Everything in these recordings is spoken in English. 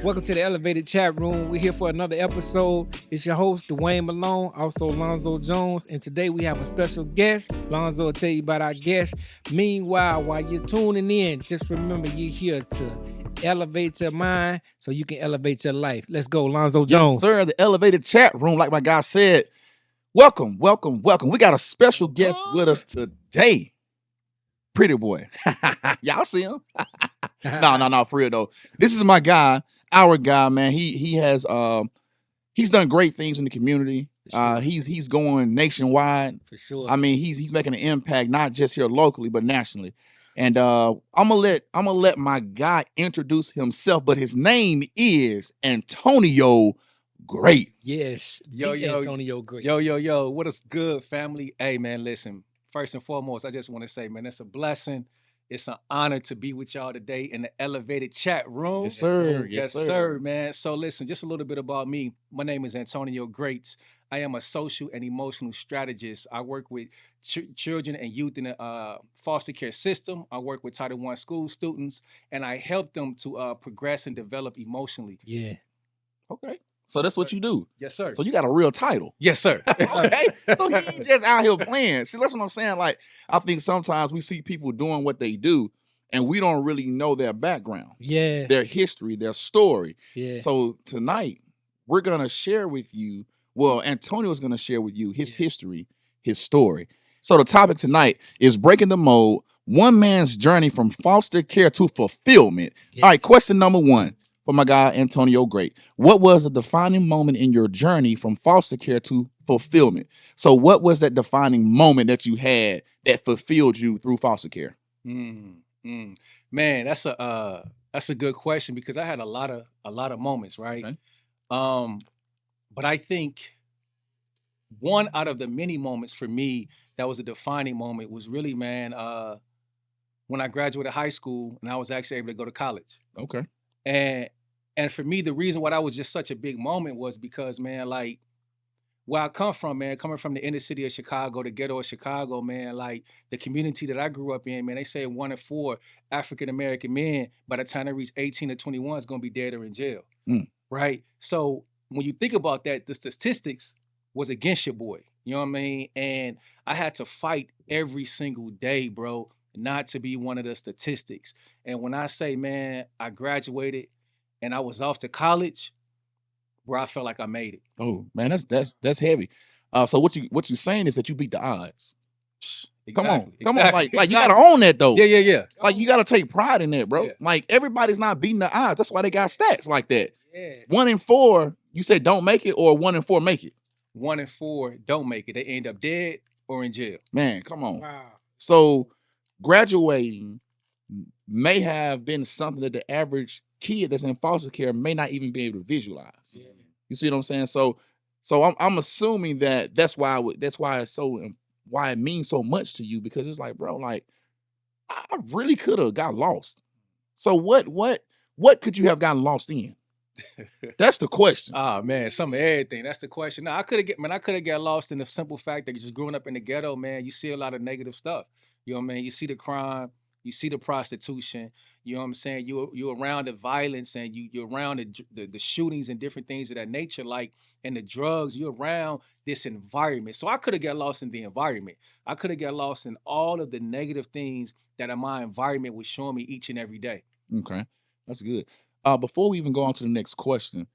Welcome to the Elevated Chat Room. We're here for another episode. It's your host, Dwayne Malone, also Lonzo Jones. And today we have a special guest. Lonzo will tell you about our guest. Meanwhile, while you're tuning in, just remember you're here to elevate your mind so you can elevate your life. Let's go, Lonzo Jones. Yes, sir. The Elevated Chat Room, like my guy said. Welcome. We got a special guest with us today. Pretty boy. Y'all see him? No, for real though. This is my guy, our guy, man. He has he's done great things in the community. Sure. He's going nationwide. For sure. I mean, he's making an impact not just here locally, but nationally. And I'm gonna let my guy introduce himself, but his name is Antonio Grate. Yes. Yo, Antonio Grate. Yo, what is good, family? Hey, man, listen, first and foremost, I just want to say, man, it's a blessing. It's an honor to be with y'all today in the Elevated Chat Room. Yes, sir. Yes, sir, man. So listen, just a little bit about me. My name is Antonio Grate. I am a social and emotional strategist. I work with children and youth in the foster care system. I work with Title I school students, and I help them to progress and develop emotionally. Yeah. Okay. So that's what you do. Yes, sir. So you got a real title. Yes, sir. Okay. So he ain't just out here playing. See, that's what I'm saying. Like, I think sometimes we see people doing what they do and we don't really know their background, Yeah. their history, their story. Yeah. So tonight, we're going to share with you, well, Antonio's going to share with you his history, his story. So the topic tonight is breaking the mold, one man's journey from foster care to fulfillment. Yes. All right, question number one. For my guy, Antonio Grate. What was a defining moment in your journey from foster care to fulfillment? So what was that defining moment that you had that fulfilled you through foster care? Man, that's a good question because I had a lot of moments, right? Okay. But I think one out of the many moments for me that was a defining moment was really, man, when I graduated high school and I was actually able to go to college. Okay. And for me, the reason why that was just such a big moment was because, man, like where I come from, man, coming from the inner city of Chicago, the ghetto of Chicago, man, like the community that I grew up in, man, they say 1 in 4 African-American men by the time they reach 18 or 21 is going to be dead or in jail, right? So when you think about that, the statistics was against your boy, you know what I mean? And I had to fight every single day, bro, not to be one of the statistics. And when I say, man, I graduated and I was off to college, bro, I felt like I made it. Oh man, that's heavy. So what you saying is that you beat the odds. Exactly, Come on, like you gotta own that though. Yeah. Like you gotta take pride in that, bro. Yeah. Like everybody's not beating the odds. That's why they got stats like that. Yeah. 1 in 4, you said don't make it, or 1 in 4 make it. 1 in 4 don't make it. They end up dead or in jail. Man, come on. Wow. So graduating may have been something that the average kid that's in foster care may not even be able to visualize. Yeah. You see what I'm saying? So I'm assuming that that's why it's so, why it means so much to you, because it's like, bro, like I really could have got lost. So what could you have gotten lost in? That's the question. Ah, man, some of everything. That's the question. No, I could have got lost in the simple fact that just growing up in the ghetto, man, you see a lot of negative stuff. You know what I mean? You see the crime, you see the prostitution, you know what I'm saying? You're around the violence and you're around the shootings and different things of that nature, like, and the drugs, you're around this environment. So I could have got lost in the environment. I could have got lost in all of the negative things that my environment was showing me each and every day. Okay, that's good. Before we even go on to the next question,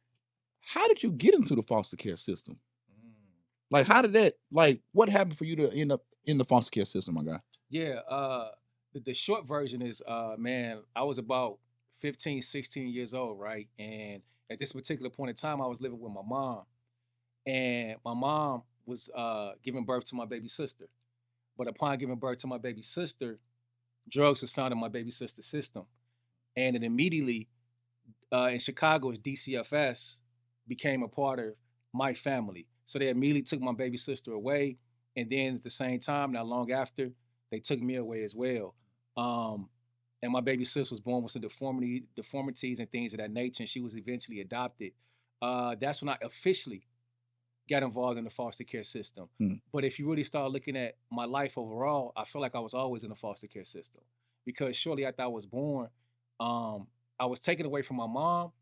how did you get into the foster care system? Like, how did that, like, what happened for you to end up in the foster care system, my guy? Yeah, the short version is, man, I was about 15, 16 years old, right? And at this particular point in time, I was living with my mom. And my mom was giving birth to my baby sister. But upon giving birth to my baby sister, drugs was found in my baby sister's system. And it immediately, in Chicago's DCFS, became a part of my family. So they immediately took my baby sister away. And then at the same time, not long after, they took me away as well. And my baby sister was born with some deformities and things of that nature, and she was eventually adopted. That's when I officially got involved in the foster care system. But if you really start looking at my life overall, I feel like I was always in the foster care system, because shortly after I was born, I was taken away from my mom,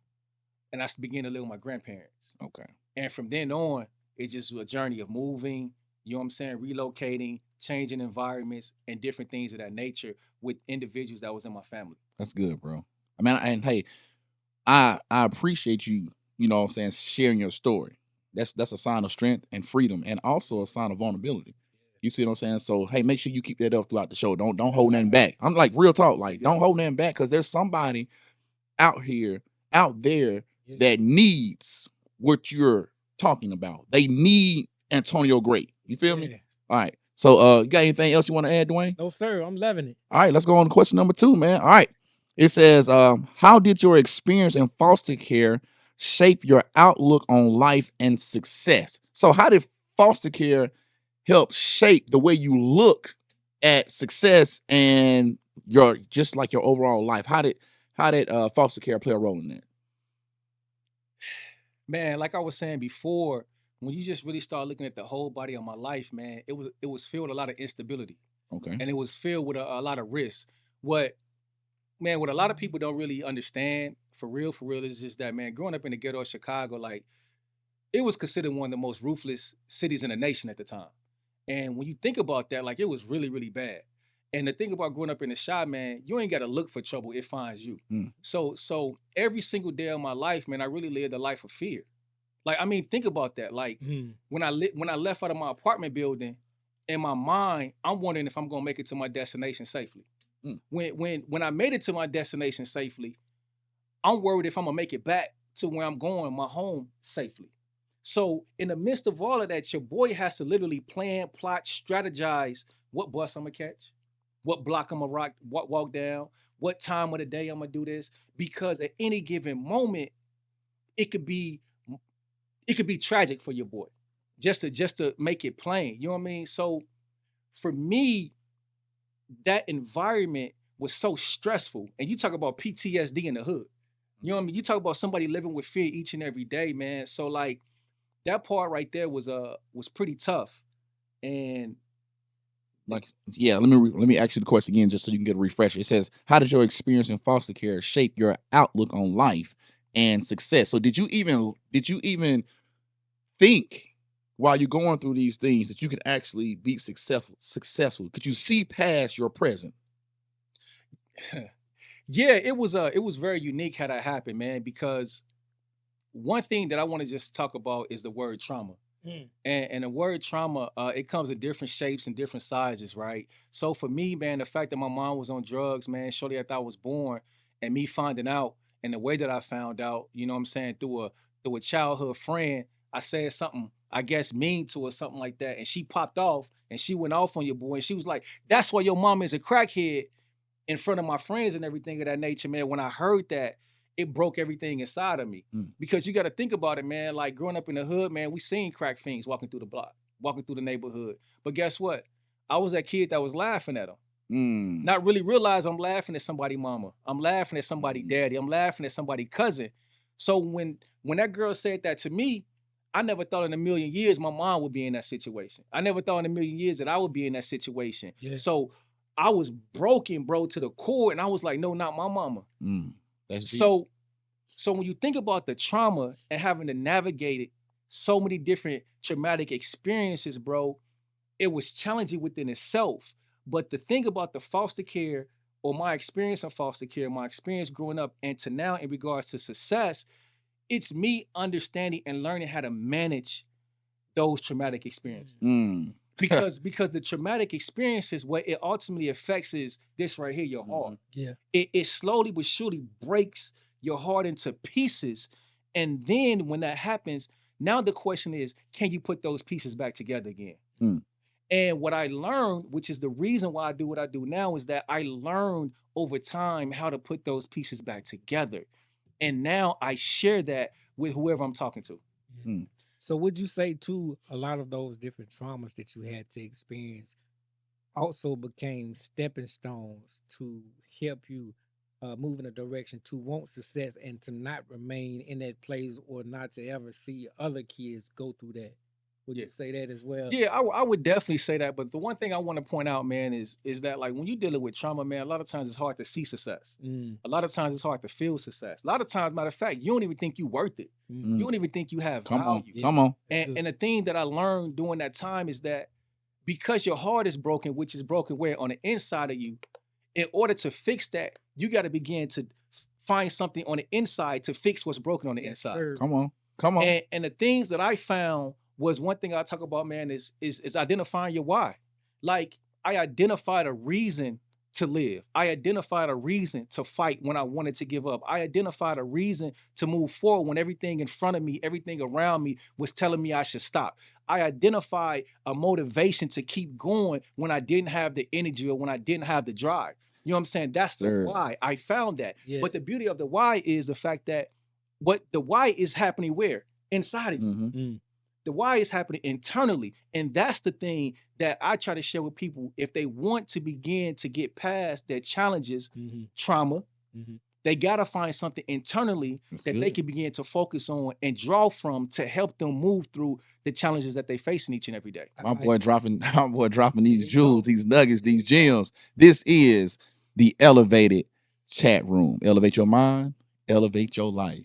and I began to live with my grandparents. Okay. And from then on, it's just a journey of moving, you know what I'm saying, relocating, changing environments, and different things of that nature with individuals that was in my family. That's good, bro. I mean, and hey, I appreciate you, you know what I'm saying, sharing your story. That's a sign of strength and freedom, and also a sign of vulnerability. You see what I'm saying? So hey, make sure you keep that up throughout the show. Don't hold nothing back. I'm like real talk, like don't hold nothing back, because there's somebody out there that needs what you're talking about. They need Antonio Grate. You feel me? All right. So you got anything else you want to add, Dwayne? No, sir. I'm loving it. All right, let's go on to question number 2, man. All right. It says, how did your experience in foster care shape your outlook on life and success? So how did foster care help shape the way you look at success and your just like your overall life? How did foster care play a role in that? Man, like I was saying before, when you just really start looking at the whole body of my life, man, it was filled with a lot of instability, Okay. and it was filled with a lot of risk. What what a lot of people don't really understand for real, is just that, man, growing up in the ghetto of Chicago, like, it was considered one of the most ruthless cities in the nation at the time. And when you think about that, like, it was really, really bad. And the thing about growing up in the shop, man, you ain't got to look for trouble; it finds you. Mm. So every single day of my life, man, I really lived a life of fear. Like, I mean, think about that. Like, when I left out of my apartment building, in my mind, I'm wondering if I'm gonna make it to my destination safely. Mm. When I made it to my destination safely, I'm worried if I'm gonna make it back to where I'm going, my home, safely. So in the midst of all of that, your boy has to literally plan, plot, strategize what bus I'm gonna catch, what block I'm gonna walk down, what time of the day I'm gonna do this, because at any given moment, it could be it could be tragic for your boy. Just to make it plain. You know what I mean? So for me, that environment was so stressful. And you talk about PTSD in the hood. You know what I mean? You talk about somebody living with fear each and every day, man. So like that part right there was pretty tough. And Like, yeah, let me ask you the question again, just so you can get a refresher. It says, how did your experience in foster care shape your outlook on life and success? So did you even think while you're going through these things that you could actually be successful? Could you see past your present? yeah, it was very unique how that happened, man, because one thing that I want to just talk about is the word trauma. And the word trauma, it comes in different shapes and different sizes, right? So for me, man, the fact that my mom was on drugs, man, shortly after I was born, and me finding out, and the way that I found out, you know what I'm saying, through a childhood friend, I said something, I guess, mean to her, something like that, and she popped off and she went off on your boy, and she was like, "That's why your mom is a crackhead," in front of my friends and everything of that nature, man. When I heard that, it broke everything inside of me. Because you got to think about it, man. Like growing up in the hood, man, we seen crack fiends walking through the block, walking through the neighborhood. But guess what? I was that kid that was laughing at them. Not really realize I'm laughing at somebody mama. I'm laughing at somebody daddy. I'm laughing at somebody cousin. So when that girl said that to me, I never thought in a million years my mom would be in that situation. I never thought in a million years that I would be in that situation. Yeah. So I was broken, bro, to the core, and I was like, no, not my mama. That's deep. So when you think about the trauma and having to navigate it, so many different traumatic experiences, bro, it was challenging within itself. But the thing about the foster care, or my experience in foster care, my experience growing up and to now in regards to success, it's me understanding and learning how to manage those traumatic experiences. Because the traumatic experiences, what it ultimately affects is this right here, your heart. Yeah. It slowly but surely breaks your heart into pieces. And then when that happens, now the question is, can you put those pieces back together again? And what I learned, which is the reason why I do what I do now, is that I learned over time how to put those pieces back together. And now I share that with whoever I'm talking to. So would you say too, a lot of those different traumas that you had to experience also became stepping stones to help you move in a direction to want success and to not remain in that place or not to ever see other kids go through that? Would Yeah. you say that as well? Yeah, I would definitely say that. But the one thing I want to point out, man, is that like when you're dealing with trauma, man, a lot of times it's hard to see success. A lot of times it's hard to feel success. A lot of times, matter of fact, you don't even think you're worth it. Mm. You don't even think you have Come on, value. come on. And the thing that I learned during that time is that because your heart is broken, which is broken where on the inside of you, in order to fix that, you got to begin to find something on the inside to fix what's broken on the Yes, inside. sir. Come on. Come on. And the things that I found was one thing I talk about, man, is identifying your why. Like I identified a reason to live. I identified a reason to fight when I wanted to give up. I identified a reason to move forward when everything in front of me, everything around me was telling me I should stop. I identified a motivation to keep going when I didn't have the energy or when I didn't have the drive. You know what I'm saying? That's the Sir. why. I found that. Yeah. But the beauty of the why is the fact that what the why is happening where? Inside of you. Mhm. The why is happening internally. And that's the thing that I try to share with people. If they want to begin to get past their challenges, trauma, they got to find something internally That's that good. they can begin to focus on and draw from to help them move through the challenges that they facing each and every day. My boy dropping these There you jewels, go. these nuggets, these gems. This is the Elevated Chat Room. Elevate your mind, elevate your life.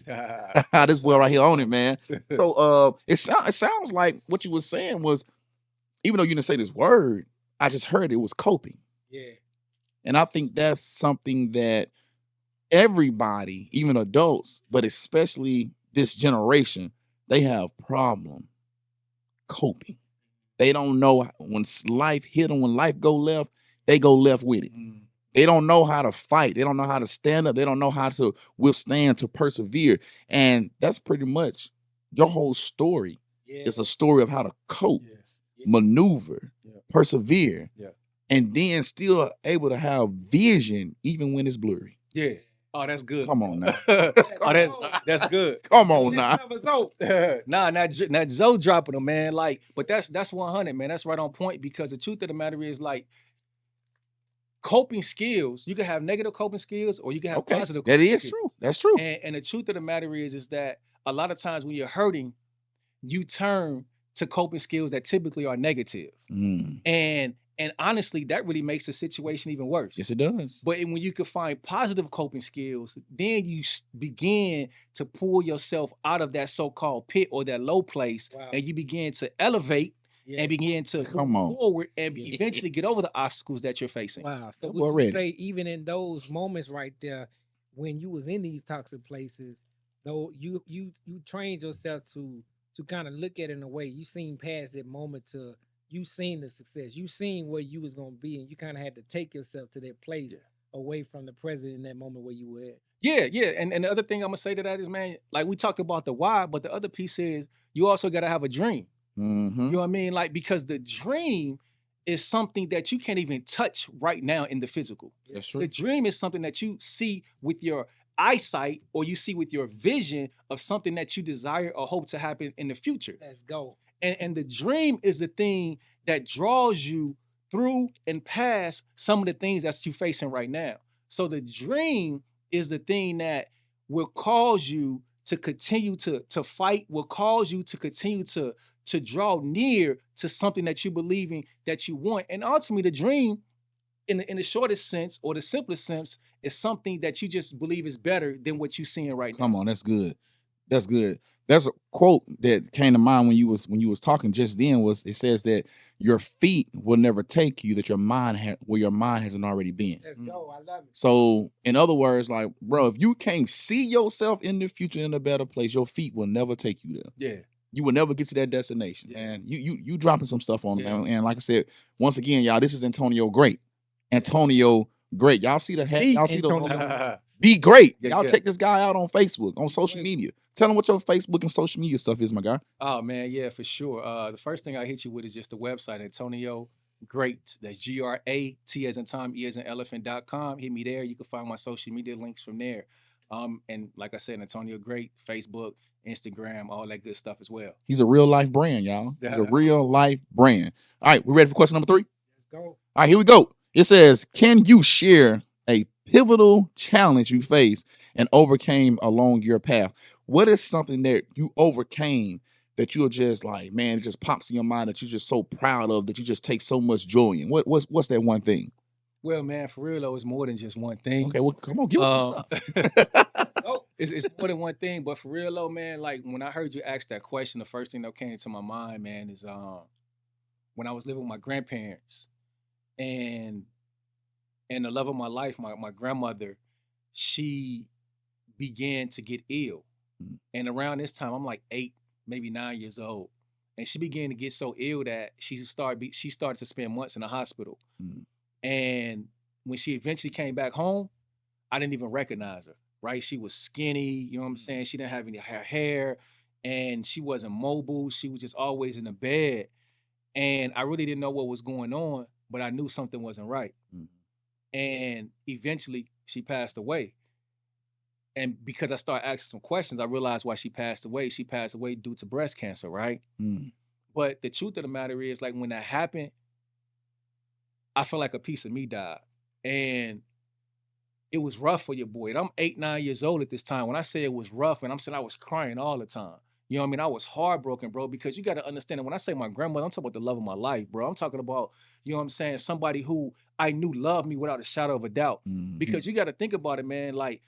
This boy right here on it, man. So it sounds like what you were saying was, even though you didn't say this word, I just heard it was coping. Yeah. And I think that's something that everybody, even adults, but especially this generation, they have problem coping. They don't know when life hit them, when life go left, they go left with it. They don't know how to fight. They don't know how to stand up. They don't know how to withstand, to persevere. And that's pretty much your whole story. Yeah. It's a story of how to cope, Yeah. maneuver, persevere, Yeah. and then still able to have vision even when it's blurry. Yeah. Oh, that's good. Come on now. That's good. Come on now. Not Zoe dropping them, man. Like, but that's 100, man. That's right on point because the truth of the matter is, like, coping skills. You can have negative coping skills, or you can have positive. That coping is skills. true. That's true. And the truth of the matter is that a lot of times when you're hurting, you turn to coping skills that typically are negative. And honestly, that really makes the situation even worse. Yes, it does. But when you can find positive coping skills, then you begin to pull yourself out of that so-called pit or that low place, and you begin to elevate and begin to move forward and eventually get over the obstacles that you're facing. Wow. So would you say even in those moments right there, when you was in these toxic places, though you trained yourself to kind of look at it in a way, you seen past that moment to you seen the success, you seen where you was gonna be, and you kind of had to take yourself to that place away from the present in that moment where you were at. Yeah. And the other thing I'm gonna say to that is, man, like we talked about the why, but the other piece is you also gotta have a dream. You know what I mean? Like, because the dream is something that you can't even touch right now in the physical. That's true. The dream is something that you see with your eyesight, or you see with your vision of something that you desire or hope to happen in the future. Let's go. And the dream is the thing that draws you through and past some of the things that you're facing right now. So the dream is the thing that will cause you to continue to fight, will cause you to continue to draw near to something that you believe in, that you want. And ultimately, the dream, in the shortest sense or the simplest sense, is something that you just believe is better than what you're seeing right now. Come on, that's good. That's good. There's a quote that came to mind when you was talking just then. It says that your feet will never take you, that your mind where your mind hasn't already been. Let's go. I love it. So in other words, like, bro, if you can't see yourself in the future in a better place, your feet will never take you there. Yeah. You will never get to that destination. And you dropping some stuff on them. And like I said, once again, y'all, this is Antonio Grate. Antonio Grate. Y'all see the hat? Y'all see the Be Great. Y'all check this guy out on Facebook, on social media. Tell them what your Facebook and social media stuff is, my guy. Oh, man, yeah, for sure. The first thing I hit you with is just the website, Antonio Grate. That's Grate as in Tom, E as in elephant.com. Hit me there. You can find my social media links from there. And like I said, Antonio Grate, Facebook, Instagram, all that good stuff as well. He's a real life brand, y'all. He's a real life brand. All right, we ready for question number 3? Let's go. All right, here we go. It says, can you share a pivotal challenge you faced and overcame along your path? What is something that you overcame that you're just like, man, it just pops in your mind that you're just so proud of, that you just take so much joy in? What's that one thing? Well, man, for real though, it's more than just one thing. Okay, well, come on, give us some stuff. Oh, it's more than one thing, but for real though, man, like when I heard you ask that question, the first thing that came to my mind, man, is when I was living with my grandparents, and the love of my life, my grandmother, she began to get ill. Mm. And around this time, I'm like 8, maybe 9 years old. And she began to get so ill that she started to spend months in the hospital. Mm. And when she eventually came back home, I didn't even recognize her, right? She was skinny, you know what I'm saying? She didn't have any hair, and she wasn't mobile. She was just always in the bed. And I really didn't know what was going on, but I knew something wasn't right. Mm. And eventually she passed away. And because I started asking some questions, I realized why she passed away. She passed away due to breast cancer, right? Mm. But the truth of the matter is, like, when that happened, I felt like a piece of me died. And it was rough for your boy. And I'm 8, 9 years old at this time. When I say it was rough, and I'm saying I was crying all the time. You know what I mean? I was heartbroken, bro, because you got to understand that when I say my grandmother, I'm talking about the love of my life, bro. I'm talking about, you know what I'm saying, somebody who I knew loved me without a shadow of a doubt. Mhm. Because you got to think about it, man. Like,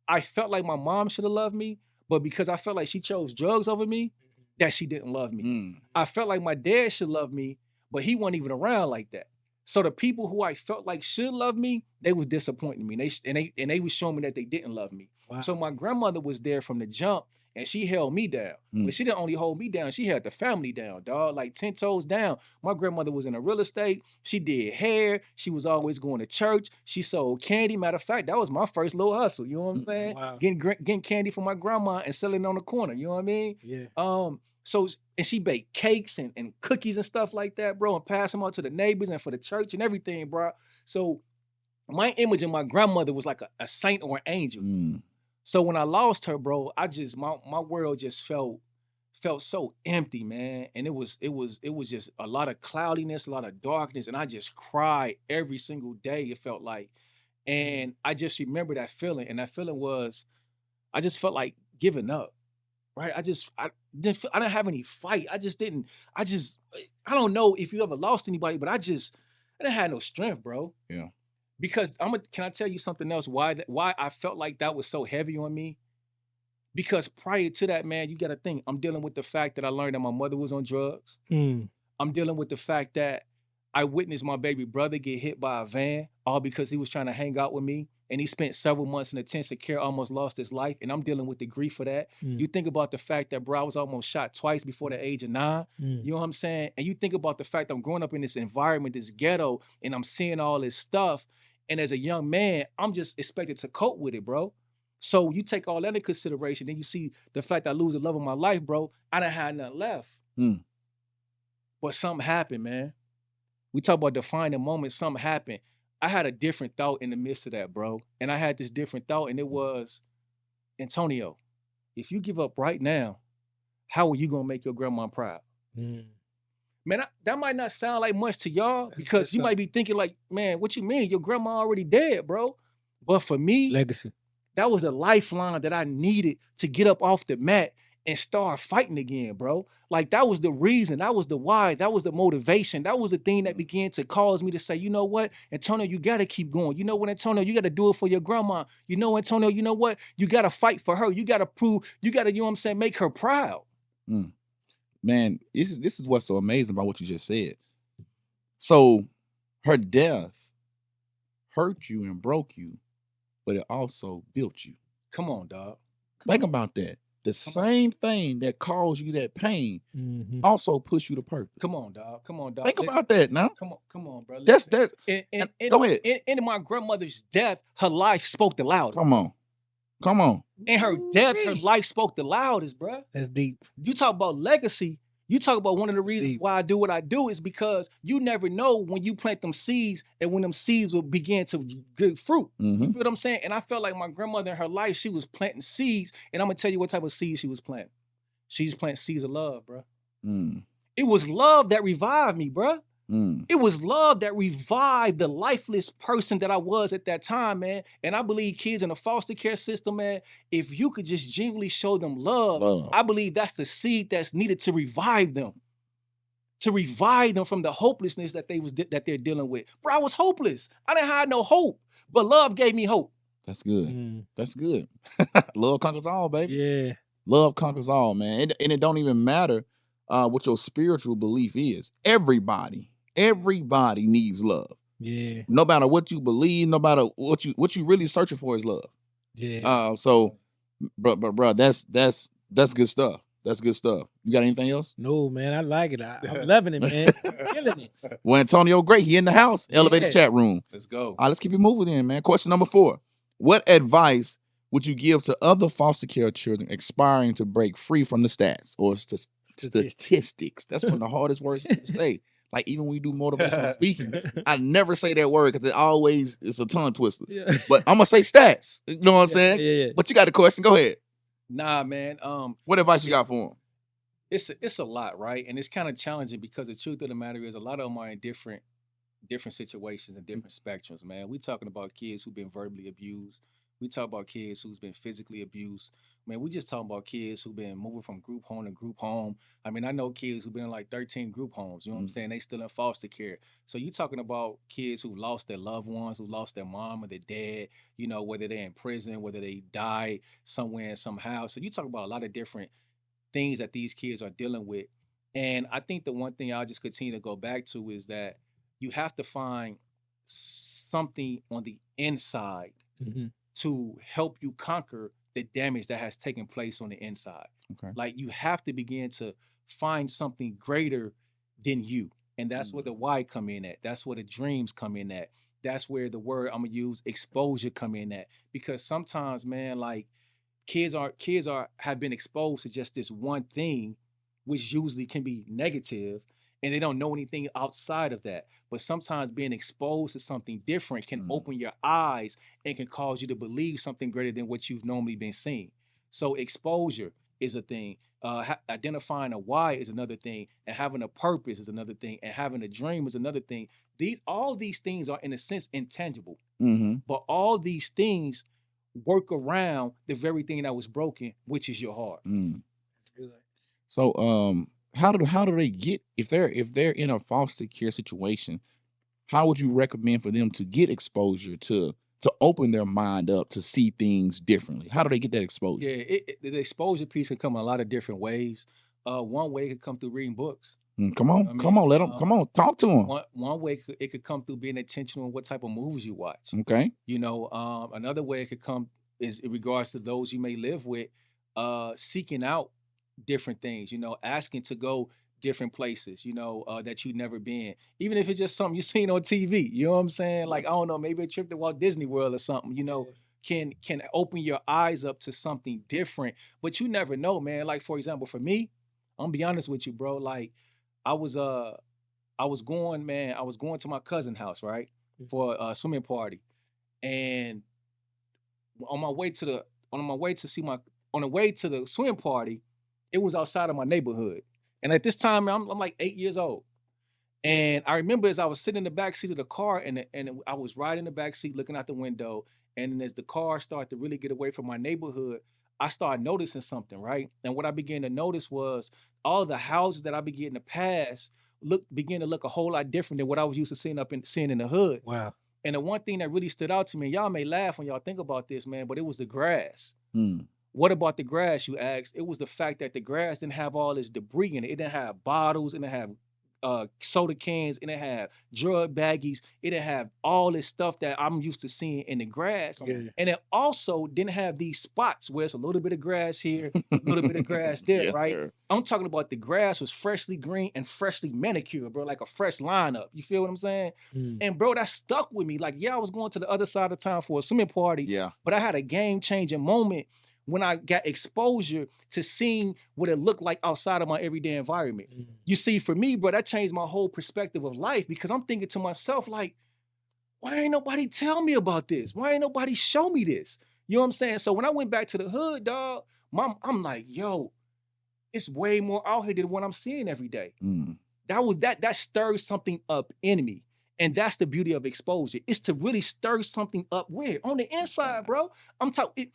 I felt like my mom should have loved me, but because I felt like she chose drugs over me, that she didn't love me. Mm. I felt like my dad should love me, but he wasn't even around like that. So the people who I felt like should love me, they was disappointing me. And they was showing me that they didn't love me. Wow. So my grandmother was there from the jump, and she held me down. Mm. But she didn't only hold me down, she had the family down, dog, like 10 toes down. My grandmother was in a real estate. She did hair. She was always going to church. She sold candy. Matter of fact, that was my first little hustle. You know what I'm saying? Wow. Getting candy from my grandma and selling it on the corner. You know what I mean? Yeah. So, and she baked cakes and cookies and stuff like that, bro, and passed them out to the neighbors and for the church and everything, bro. So my image of my grandmother was like a saint or an angel. Mm. So when I lost her, bro, my world just felt so empty, man. And it was just a lot of cloudiness, a lot of darkness, and I just cried every single day, it felt like. And I just remember that feeling, and that feeling was, I just felt like giving up. Right? I didn't have any fight. I don't know if you ever lost anybody, but I didn't have no strength, bro. Yeah. Because can I tell you something else? Why I felt like that was so heavy on me? Because prior to that, man, you got to think, I'm dealing with the fact that I learned that my mother was on drugs. Mm. I'm dealing with the fact that I witnessed my baby brother get hit by a van, all because he was trying to hang out with me. And he spent several months in intensive care, almost lost his life. And I'm dealing with the grief for that. Mm. You think about the fact that, bro, I was almost shot twice before the age of 9. Mm. You know what I'm saying? And you think about the fact I'm growing up in this environment, this ghetto, and I'm seeing all this stuff. And as a young man, I'm just expected to cope with it, bro. So you take all that into consideration, then you see the fact I lose the love of my life, bro. I done had nothing left. Mm. But something happened, man. We talk about defining moments, something happened. I had a different thought in the midst of that, bro. And I had this different thought, and it was, Antonio, if you give up right now, how are you going to make your grandma proud? Mm. Man, that might not sound like much to y'all, because you might be thinking like, man, what you mean? Your grandma already dead, bro. But for me, Legacy. that was a lifeline that I needed to get up off the mat and start fighting again, bro. Like, that was the reason, that was the why, that was the motivation, that was the thing that began to cause me to say, you know what, Antonio, you gotta keep going. You know what, Antonio, you gotta do it for your grandma. You know, Antonio, you know what, you gotta fight for her. You gotta prove, you gotta, you know what I'm saying, make her proud. Mm. Man, this is what's so amazing about what you just said. So her death hurt you and broke you, but it also built you. Come on, dog. Think about that. The same thing that caused you that pain also pushed you to purpose. Come on, dog. Come on, dog. Think about that now. Come on, bro. That's go ahead. In my grandmother's death, her life spoke the loudest. Come on. In her death, her life spoke the loudest, bro. That's deep. You talk about legacy. You talk about one of the reasons why I do what I do is because you never know when you plant them seeds and when them seeds will begin to give fruit. Mm-hmm. You feel what I'm saying? And I felt like my grandmother in her life, she was planting seeds. And I'm going to tell you what type of seeds she was planting. She's planting seeds of love, bro. Mm. It was love that revived me, bro. It was love that revived the lifeless person that I was at that time, man. And I believe kids in the foster care system, man, if you could just genuinely show them love, I believe that's the seed that's needed to revive them. To revive them from the hopelessness that they're dealing with. Bro, I was hopeless. I didn't have no hope, but love gave me hope. That's good. That's good. Love conquers all, baby. Yeah. Love conquers all, man. And it don't even matter what your spiritual belief is. Everybody needs love. Yeah. No matter what you believe, no matter what you really searching for is love. Yeah. So, bro, that's good stuff. That's good stuff. You got anything else? No, man, I like it. I'm loving it, man. Killing it. Well, Antonio Grate, he in the house. Elevated chat room. Let's go. All right, let's keep it moving in, man. Question number 4. What advice would you give to other foster care children aspiring to break free from the stats or statistics? That's one of the hardest words to say. Like, even when we do motivational speaking, I never say that word because it's a tongue twister. Yeah. But I'm going to say stats. You know what I'm saying? Yeah. But you got a question. Go ahead. Nah, man. What advice you got for them? It's a lot, right? And it's kind of challenging because the truth of the matter is a lot of them are in different situations and different spectrums, man. We talking about kids who've been verbally abused. We talk about kids who's been physically abused. Man, we just talking about kids who've been moving from group home to group home. I mean, I know kids who've been in like 13 group homes, you know what I'm saying? They still in foster care. So you talking about kids who lost their loved ones, who lost their mom or their dad, you know, whether they're in prison, whether they died somewhere somehow. So you talk about a lot of different things that these kids are dealing with. And I think the one thing I'll just continue to go back to is that you have to find something on the inside to help you conquer the damage that has taken place on the inside. Okay. Like you have to begin to find something greater than you. And that's where the why come in at. That's where the dreams come in at. That's where the word I'm gonna use exposure come in at. Because sometimes, man, like kids have been exposed to just this one thing, which usually can be negative, and they don't know anything outside of that. But sometimes being exposed to something different can open your eyes and can cause you to believe something greater than what you've normally been seeing. So exposure is a thing. Identifying a why is another thing, and having a purpose is another thing, and having a dream is another thing. All these things are in a sense intangible, but all these things work around the very thing that was broken, which is your heart. That's good. So, how do they get if they're in a foster care situation? How would you recommend for them to get exposure to open their mind up to see things differently? How do they get that exposure? Yeah, the exposure piece can come in a lot of different ways. One way it could come through reading books. Come on, let them come on, talk to them. One way it could come through being intentional on what type of movies you watch. Okay, you know, another way it could come is in regards to those you may live with, seeking out different things. You know, asking to go different places. You know, that you've never been, even if it's just something you've seen on TV. You know what I'm saying? Like I don't know, maybe a trip to Walt Disney World or something. You know. Can open your eyes up to something different, but you never know, man. Like for example, for me, I'm gonna be honest with you, bro. Like I was going to my cousin's house, right, for a swimming party, and on the way to the swim party, it was outside of my neighborhood, and at this time I'm like 8 years old. And I remember as I was sitting in the back seat of the car, and I was riding the back seat, looking out the window, and as the car started to really get away from my neighborhood, I started noticing something, right? And what I began to notice was all the houses that I began to pass began to look a whole lot different than what I was used to seeing in the hood. Wow. And the one thing that really stood out to me, y'all may laugh when y'all think about this, man, but it was the grass. What about the grass, you asked? It was the fact that the grass didn't have all this debris in it. It didn't have bottles, it didn't have soda cans, and it had drug baggies. It didn't have all this stuff that I'm used to seeing in the grass. Yeah. And it also didn't have these spots where it's a little bit of grass here, a little bit of grass there, Yes, right? sir. I'm talking about the grass was freshly green and freshly manicured, bro, like a fresh lineup. You feel what I'm saying? And bro, that stuck with me. Like, yeah, I was going to the other side of town for a swimming party, Yeah. but I had a game-changing moment when I got exposure to seeing what it looked like outside of my everyday environment. You see, for me, bro, that changed my whole perspective of life, because I'm thinking to myself, like, why ain't nobody tell me about this? Why ain't nobody show me this? You know what I'm saying? So when I went back to the hood, dog, I'm like, yo, it's way more out here than what I'm seeing every day. that stirs something up in me. And that's the beauty of exposure. It's to really stir something up where? On the inside, bro. I'm talking.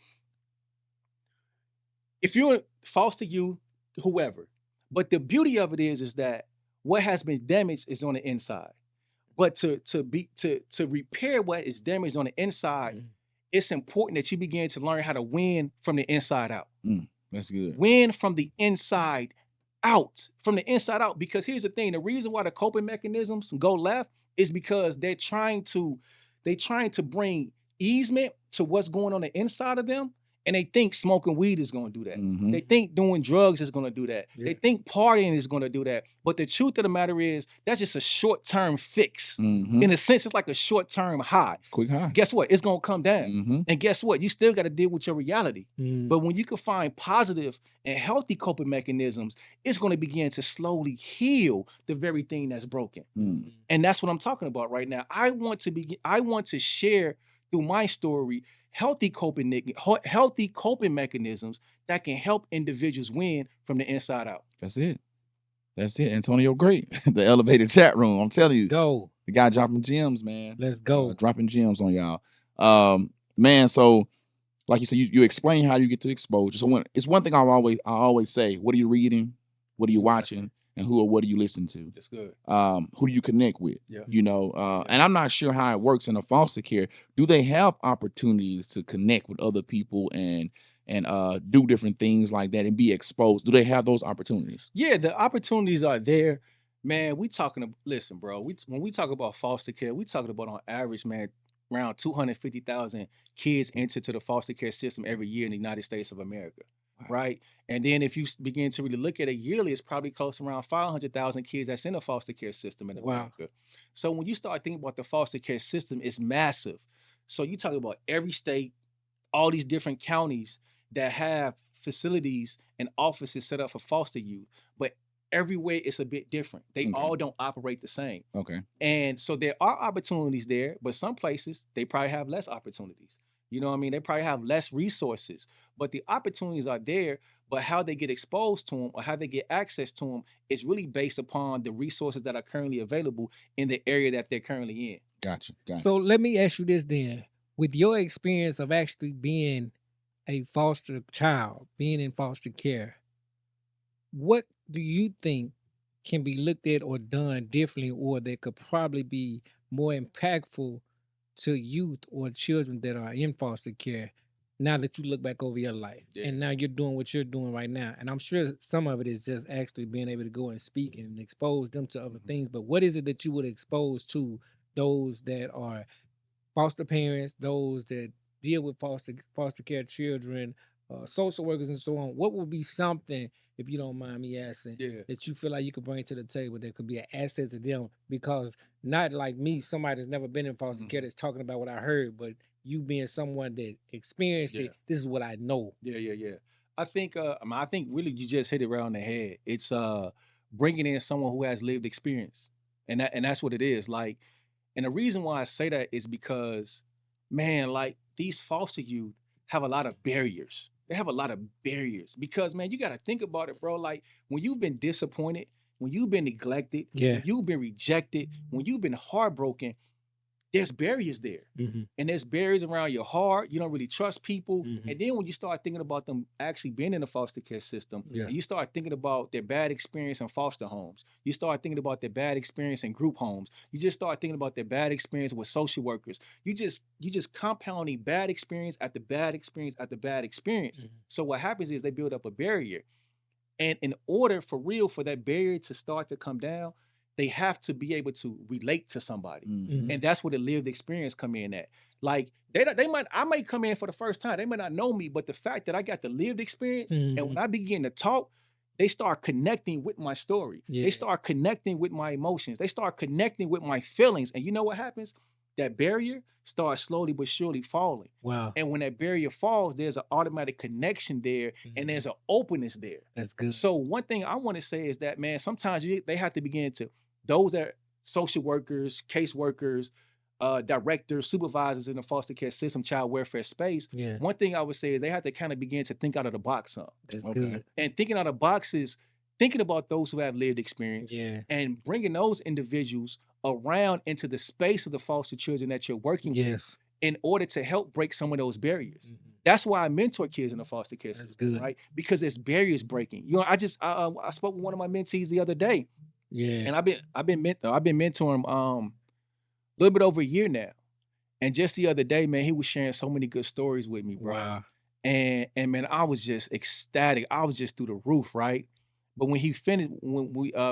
If you're in foster youth, whoever. But the beauty of it is that what has been damaged is on the inside. But to repair what is damaged on the inside, it's important that you begin to learn how to win from the inside out. That's good. Win from the inside out. From the inside out. Because here's the thing: the reason why the coping mechanisms go left is because they're trying to bring easement to what's going on the inside of them. And they think smoking weed is going to do that. They think doing drugs is going to do that. They think partying is going to do that. But the truth of the matter is, that's just a short-term fix. In a sense, it's like a short-term high. Quick high. Guess what? It's going to come down. And guess what? You still got to deal with your reality. But when you can find positive and healthy coping mechanisms, it's going to begin to slowly heal the very thing that's broken. And that's what I'm talking about right now. I want to share through my story healthy coping mechanisms that can help individuals win from the inside out. That's it. Antonio Grate, the elevated chat room. I'm telling you, go. The guy dropping gems, man. Let's go. Dropping gems on y'all. Man, so like you said, you explain how you get to exposure. So it's one thing I always say: what are you reading? What are you watching? And who or what do you listen to? That's good. Who do you connect with? Yeah. And I'm not sure how it works in a foster care. Do they have opportunities to connect with other people and do different things like that and be exposed? Do they have those opportunities? Yeah, the opportunities are there. Man, listen, bro, when we talk about foster care, we talking about on average, man, around 250,000 kids enter to the foster care system every year in the United States of America. Right. And then if you begin to really look at it yearly, it's probably close to around 500,000 kids that's in the foster care system in America. So when you start thinking about the foster care system, it's massive. So you talk about every state, all these different counties that have facilities and offices set up for foster youth. But everywhere it's a bit different. They all don't operate the same. Okay. And so there are opportunities there, but some places they probably have less opportunities. You know what I mean? They probably have less resources, but the opportunities are there. But how they get exposed to them or how they get access to them is really based upon the resources that are currently available in the area that they're currently in. Gotcha. So let me ask you this then. With your experience of actually being a foster child, being in foster care, what do you think can be looked at or done differently, or that could probably be more impactful to youth or children that are in foster care now that you look back over your life? And now you're doing what you're doing right now? And I'm sure some of it is just actually being able to go and speak and expose them to other things. But what is it that you would expose to those that are foster parents, those that deal with foster care children, social workers and so on? What would be something, if you don't mind me asking, that you feel like you could bring to the table that could be an asset to them? Because not like me, somebody that's never been in foster care that's talking about what I heard, but you being someone that experienced it, this is what I know. Yeah. I think really you just hit it right on the head. It's bringing in someone who has lived experience, and that's what it is. Like, and the reason why I say that is because, man, like these foster youth have a lot of barriers. They have a lot of barriers because, man, you got to think about it, bro. Like when you've been disappointed, when you've been neglected, when you've been rejected, when you've been heartbroken, there's barriers there. And there's barriers around your heart. You don't really trust people. And then when you start thinking about them actually being in the foster care system, and you start thinking about their bad experience in foster homes, you start thinking about their bad experience in group homes, you just start thinking about their bad experience with social workers. You just compounding bad experience after bad experience after bad experience. So what happens is they build up a barrier. And in order for that barrier to start to come down, they have to be able to relate to somebody. And that's where the lived experience come in at. Like I might come in for the first time. They might not know me, but the fact that I got the lived experience and when I begin to talk, they start connecting with my story. They start connecting with my emotions. They start connecting with my feelings. And you know what happens? That barrier starts slowly but surely falling. Wow. And when that barrier falls, there's an automatic connection there and there's an openness there. That's good. So one thing I want to say is that, man, sometimes they have to begin to, those that social workers, case workers, directors, supervisors in the foster care system, child welfare space. One thing I would say is they have to kind of begin to think out of the box. That's good. And thinking out of the box is thinking about those who have lived experience Yeah. and bringing those individuals around into the space of the foster children that you're working with Yes. in order to help break some of those barriers. Mhm. That's why I mentor kids in the foster care That's system, good. right? Because it's barriers breaking. You know, I spoke with one of my mentees the other day, Yeah. and I've been mentoring a little bit over a year now. And just the other day, man, he was sharing so many good stories with me, bro. Wow. And man, I was just ecstatic. I was just through the roof, right? But when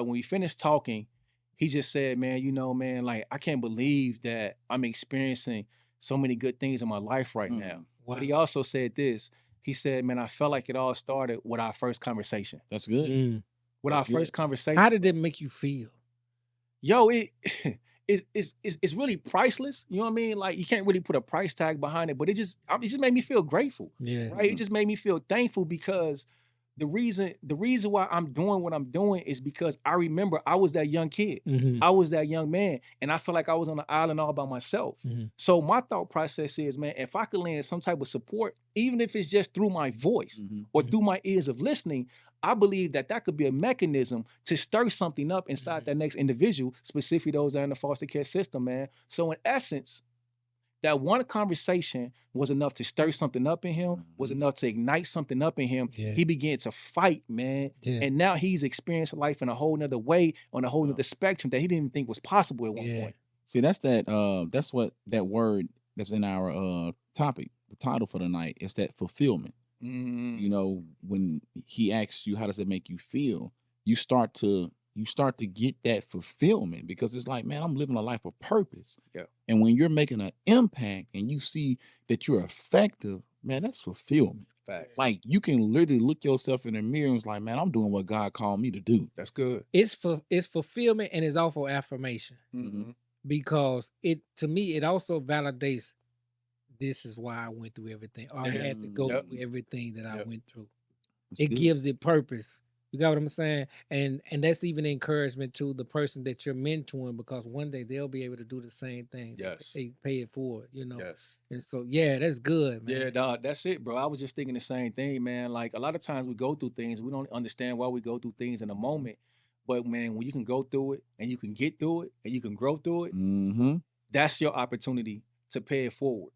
we finished talking, he just said, man, you know, man, like I can't believe that I'm experiencing so many good things in my life right now. Wow. But he also said this. He said, man, I felt like it all started with our first conversation. That's good. Mm. With That's our good. first conversation. How did that make you feel? Yo, it's really priceless. You know what I mean? Like you can't really put a price tag behind it, but it just made me feel grateful. Yeah. Right? It just made me feel thankful because the reason why I'm doing what I'm doing is because I remember I was that young kid. Mhm. I was that young man, and I feel like I was on the island all by myself. Mhm. So my thought process is, man, if I could land some type of support, even if it's just through my voice or through my ears of listening, I believe that could be a mechanism to stir something up inside that next individual, specifically those that are in the foster care system, man. So in essence, that one conversation was enough to stir something up in him, was enough to ignite something up in him. Yeah. He began to fight, man. Yeah. And now he's experienced life in a whole nother way, on a whole nother spectrum that he didn't even think was possible at one point. See, that's what that word that's in our topic, the title for the night, is that fulfillment. You know, when he asks you, how does it make you feel? You start to get that fulfillment because it's like, man, I'm living a life of purpose. Yeah. And when you're making an impact and you see that you're effective, man, that's fulfillment. Fact. Like you can literally look yourself in the mirror and it's like, man, I'm doing what God called me to do. That's good. It's fulfillment and it's also affirmation Mm-hmm. because to me it also validates this is why I went through everything. Or I had to go through everything that I went through. That's it good. gives it purpose. You got what I'm saying? And that's even encouragement to the person that you're mentoring because one day they'll be able to do the same thing. Yes. They pay it forward, you know? Yes. And so, yeah, that's good, man. Yeah, dog, that's it, bro. I was just thinking the same thing, man. Like a lot of times we go through things, we don't understand why we go through things in a moment. But man, when you can go through it and you can get through it and you can grow through it, that's your opportunity to pay it forward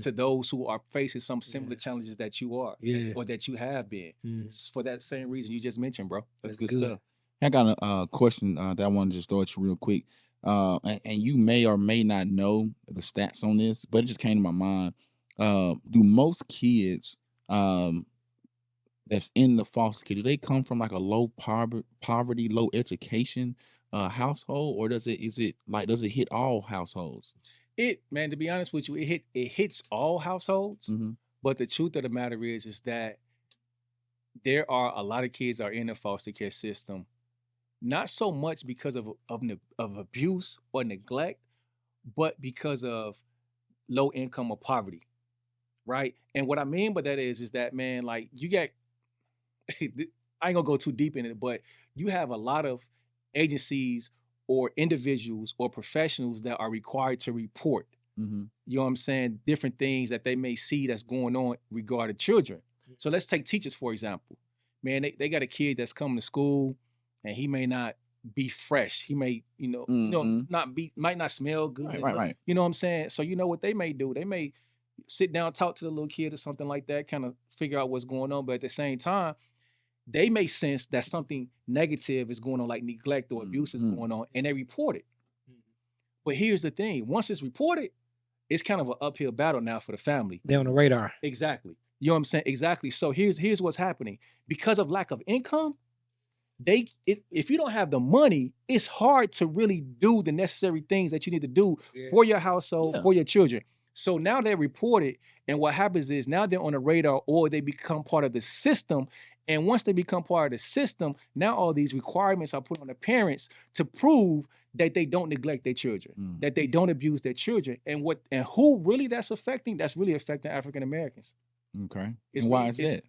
to those who are facing some similar challenges that you are or that you have been. It's for that same reason you just mentioned, bro. That's good stuff. I got a question that I want to just throw at you real quick. And you may or may not know the stats on this, but it just came to my mind. Do most kids that's in the foster care, do they come from like a low poverty, low education household, or does it hit all households? Man, to be honest with you, it hits all households. But the truth of the matter is that there are a lot of kids that are in the foster care system, not so much because of abuse or neglect, but because of low income or poverty, right? And what I mean by that is that, man, like you got, I ain't gonna go too deep in it, but you have a lot of agencies or individuals or professionals that are required to report, you know what I'm saying, different things that they may see that's going on regarding children. So let's take teachers, for example. Man, they got a kid that's coming to school and he may not be fresh. He may, might not smell good. Right. You know what I'm saying? So you know what they may do? They may sit down, talk to the little kid or something like that, kind of figure out what's going on. But at the same time, they may sense that something negative is going on, like neglect or abuse is going on, and they report it. But here's the thing. Once it's reported, it's kind of an uphill battle now for the family. They're on the radar. Exactly. You know what I'm saying? Exactly. So here's what's happening. Because of lack of income, if you don't have the money, it's hard to really do the necessary things that you need to do for your household, for your children. So now they're reported, and what happens is now they're on the radar or they become part of the system. And once they become part of the system, now all these requirements are put on the parents to prove that they don't neglect their children, that they don't abuse their children. And who really that's affecting? That's really affecting African Americans. Okay. And why is that?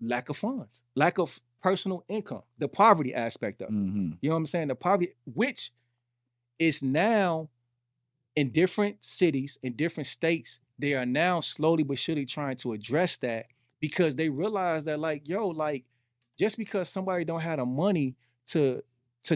Lack of funds, lack of personal income, the poverty aspect of it. You know what I'm saying? The poverty, which is now in different cities, in different states, they are now slowly but surely trying to address that because they realize that, like, just because somebody don't have the money to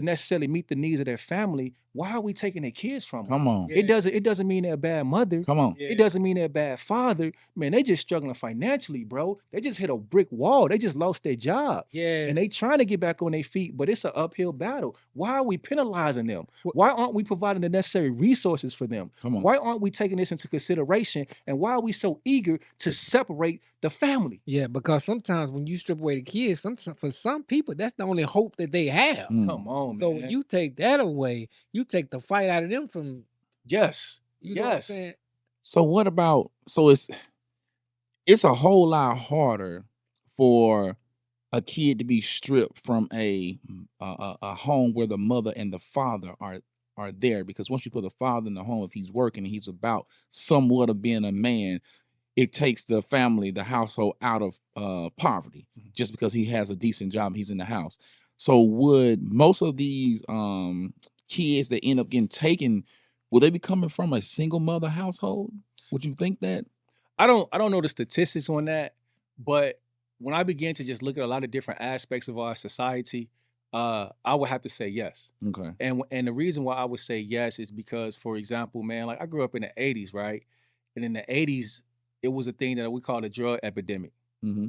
necessarily meet the needs of their family, why are we taking their kids from them? Come on. Yeah. It doesn't mean they're a bad mother. Come on. Yeah. It doesn't mean they're a bad father. Man, they just struggling financially, bro. They just hit a brick wall. They just lost their job. Yeah. And they trying to get back on their feet, but it's an uphill battle. Why are we penalizing them? Why aren't we providing the necessary resources for them? Come on. Why aren't we taking this into consideration? And why are we so eager to separate the family? Yeah, because sometimes when you strip away the kids, for some people, that's the only hope that they have. Mm. Come on, So man. when you take that away, you take the fight out of them from, Yes. you know what I'm Yes. saying? So what about, so it's a whole lot harder for a kid to be stripped from a home where the mother and the father are there, because once you put the father in the home, if he's working and he's about somewhat of being a man, it takes the family, the household out of poverty just because he has a decent job, he's in the house. So would most of these kids that end up getting taken, will they be coming from a single mother household? Would you think that? I don't know the statistics on that, but when I began to just look at a lot of different aspects of our society, I would have to say yes. Okay. And the reason why I would say yes is because, for example, man, like I grew up in the 80s, right? And in the 80s, it was a thing that we call a drug epidemic,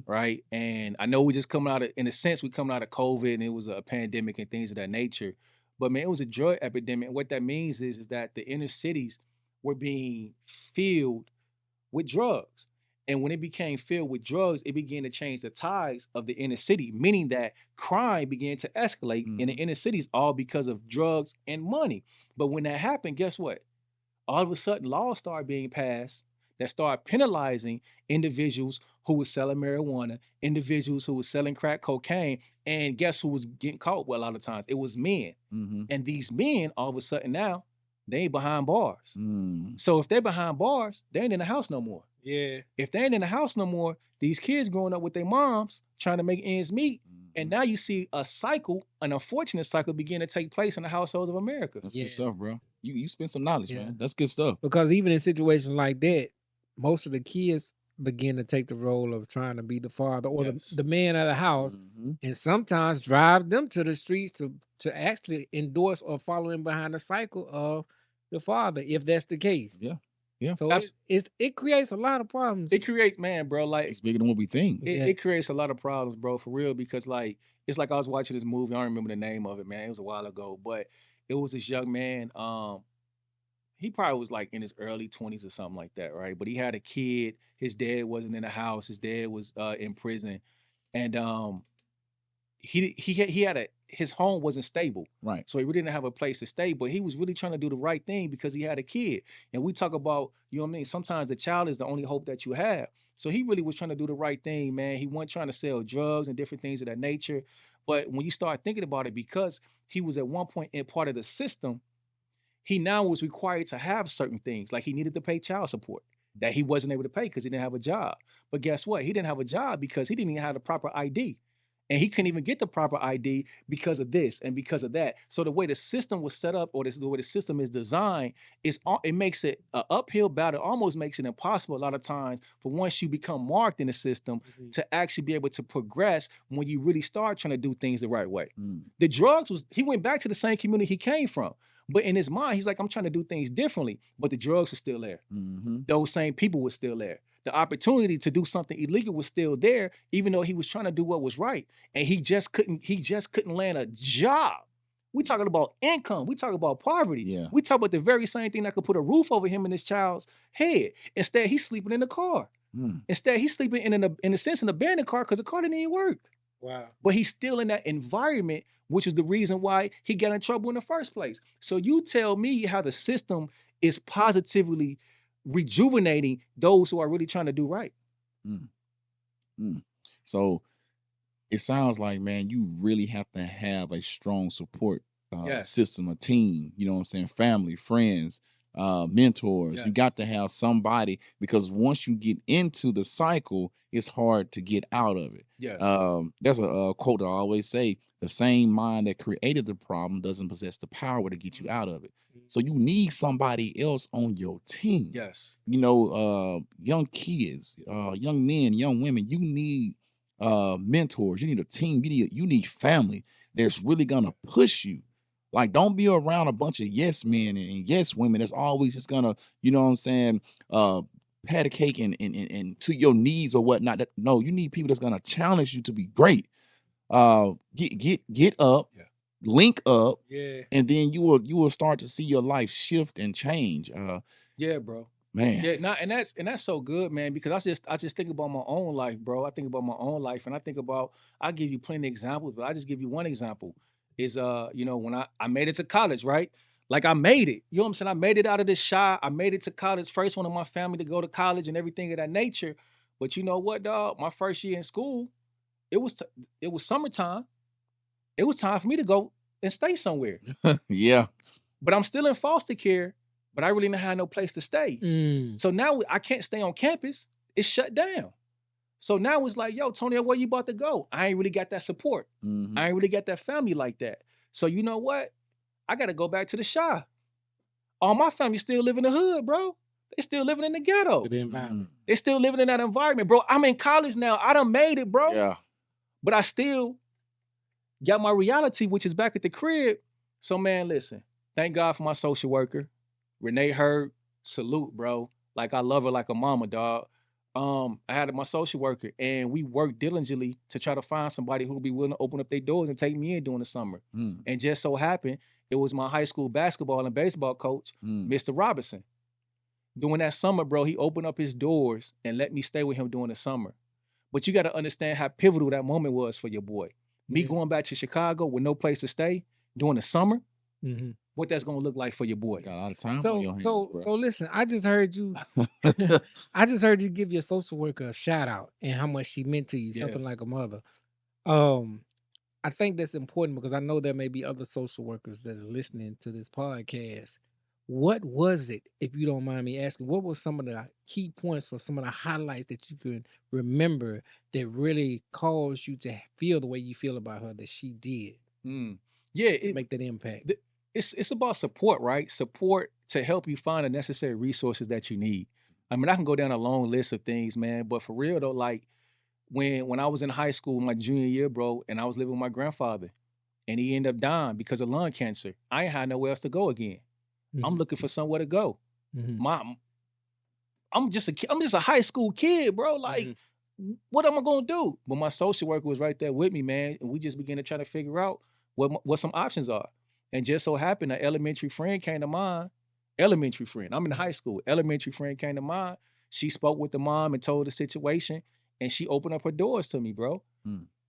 right? And I know we just coming out of, in a sense, we coming out of COVID and it was a pandemic and things of that nature. But man, it was a drug epidemic. And what that means is that the inner cities were being filled with drugs. And when it became filled with drugs, it began to change the tides of the inner city, meaning that crime began to escalate in the inner cities, all because of drugs and money. But when that happened, guess what? All of a sudden, laws started being passed that started penalizing individuals who were selling marijuana, individuals who were selling crack cocaine, and guess who was getting caught? Well, a lot of times it was men. And these men, all of a sudden now, they ain't behind bars. So if they're behind bars, they ain't in the house no more. Yeah. If they ain't in the house no more, these kids growing up with their moms trying to make ends meet. And now you see a cycle, an unfortunate cycle begin to take place in the households of America. That's good stuff, bro. You spend some knowledge, Yeah. man. That's good stuff. Because even in situations like that, most of the kids begin to take the role of trying to be the father or the man of the house, and sometimes drive them to the streets to actually endorse or follow in behind the cycle of the father, if that's the case. Yeah. Yeah. So it creates a lot of problems. It creates, man, bro, like It's bigger than what we think. it creates a lot of problems, bro, for real, because like it's like I was watching this movie. I don't remember the name of it, man. It was a while ago, but it was this young man. He probably was like in his early 20s or something like that, right? But he had a kid. His dad wasn't in the house. His dad was in prison, and he had his home wasn't stable, Right. so he really didn't have a place to stay. But he was really trying to do the right thing because he had a kid. And we talk about, you know what I mean? Sometimes the child is the only hope that you have. So he really was trying to do the right thing, man. He wasn't trying to sell drugs and different things of that nature. But when you start thinking about it, because he was at one point in part of the system, he now was required to have certain things, like he needed to pay child support that he wasn't able to pay because he didn't have a job. But guess what? He didn't have a job because he didn't even have the proper ID. And he couldn't even get the proper ID because of this and because of that. So the way the system was set up, or the way the system is designed, it makes it an uphill battle. Almost makes it impossible a lot of times for once you become marked in the system to actually be able to progress when you really start trying to do things the right way. The drugs he went back to the same community he came from. But in his mind, he's like, I'm trying to do things differently. But the drugs were still there. Those same people were still there. The opportunity to do something illegal was still there, even though he was trying to do what was right. And he just couldn't land a job. We talking about income. We talking about poverty. Yeah. We talk about the very same thing that could put a roof over him and his child's head. Instead, he's sleeping in the car. Instead, he's sleeping in a sense in an abandoned car because the car didn't even work. Wow. But he's still in that environment, which is the reason why he got in trouble in the first place. So you tell me how the system is positively rejuvenating those who are really trying to do right. So it sounds like, man, you really have to have a strong support system, a team, you know what I'm saying? Family, friends, mentors. You got to have somebody, because once you get into the cycle, it's hard to get out of it. There's a quote I always say: the same mind that created the problem doesn't possess the power to get you out of it. So you need somebody else on your team. Yes. You know, young kids, young men, young women, you need mentors. You need a team. You need family that's really gonna push you. Like, don't be around a bunch of yes men and yes women that's always just gonna, you know what I'm saying, pat a cake and to your needs or whatnot. No, you need people that's gonna challenge you to be great. Get up, Yeah. link up, Yeah. and then you will start to see your life shift and change. Yeah, bro. Man. Yeah, and that's so good, man, because I just think about my own life, bro. I think about my own life, and I think about I give you plenty of examples, but I just give you one example. Is when I made it to college, right? Like I made it. You know what I'm saying? I made it out of this shy. I made it to college, first one in my family to go to college and everything of that nature. But you know what, dog? My first year in school, it was summertime. It was time for me to go and stay somewhere. Yeah. But I'm still in foster care, but I really didn't have no place to stay. So now I can't stay on campus. It's shut down. So now it's like, yo, Tony, where you about to go? I ain't really got that support. Mhm. I ain't really got that family like that. So you know what? I got to go back to the shy. All my family still live in the hood, bro. They still living in the ghetto. To the environment. They still living in that environment, bro. I'm in college now. I done made it, bro. Yeah. But I still got my reality, which is back at the crib. So man, listen, thank God for my social worker. Renee Hurd, salute, bro. Like I love her like a mama, dog. I had my social worker and we worked diligently to try to find somebody who would be willing to open up their doors and take me in during the summer. And just so happened, it was my high school basketball and baseball coach, Mr. Robinson. During that summer, bro, he opened up his doors and let me stay with him during the summer. But you got to understand how pivotal that moment was for your boy. Me going back to Chicago with no place to stay during the summer, what that's gonna look like for your boy. Got a lot of time on So your hands, so bro. so listen, I just heard you give your social worker a shout out and how much she meant to you, Yeah. something like a mother. I think that's important because I know there may be other social workers that are listening to this podcast. What was it, if you don't mind me asking, what were some of the key points or some of the highlights that you could remember that really caused you to feel the way you feel about her that she did Yeah, to make that impact? it's about support, right? Support to help you find the necessary resources that you need. I mean, I can go down a long list of things, man, but for real though, like when I was in high school, my junior year, bro, and I was living with my grandfather, and he ended up dying because of lung cancer. I ain't had nowhere else to go again. I'm looking for somewhere to go. I'm just a high school kid, bro. Like, what am I gonna do? But my social worker was right there with me, man, and we just began to try to figure out what some options are. And just so happened, an elementary friend came to mind. Elementary friend. I'm in high school. Elementary friend came to mind. She spoke with the mom and told the situation, and she opened up her doors to me, bro.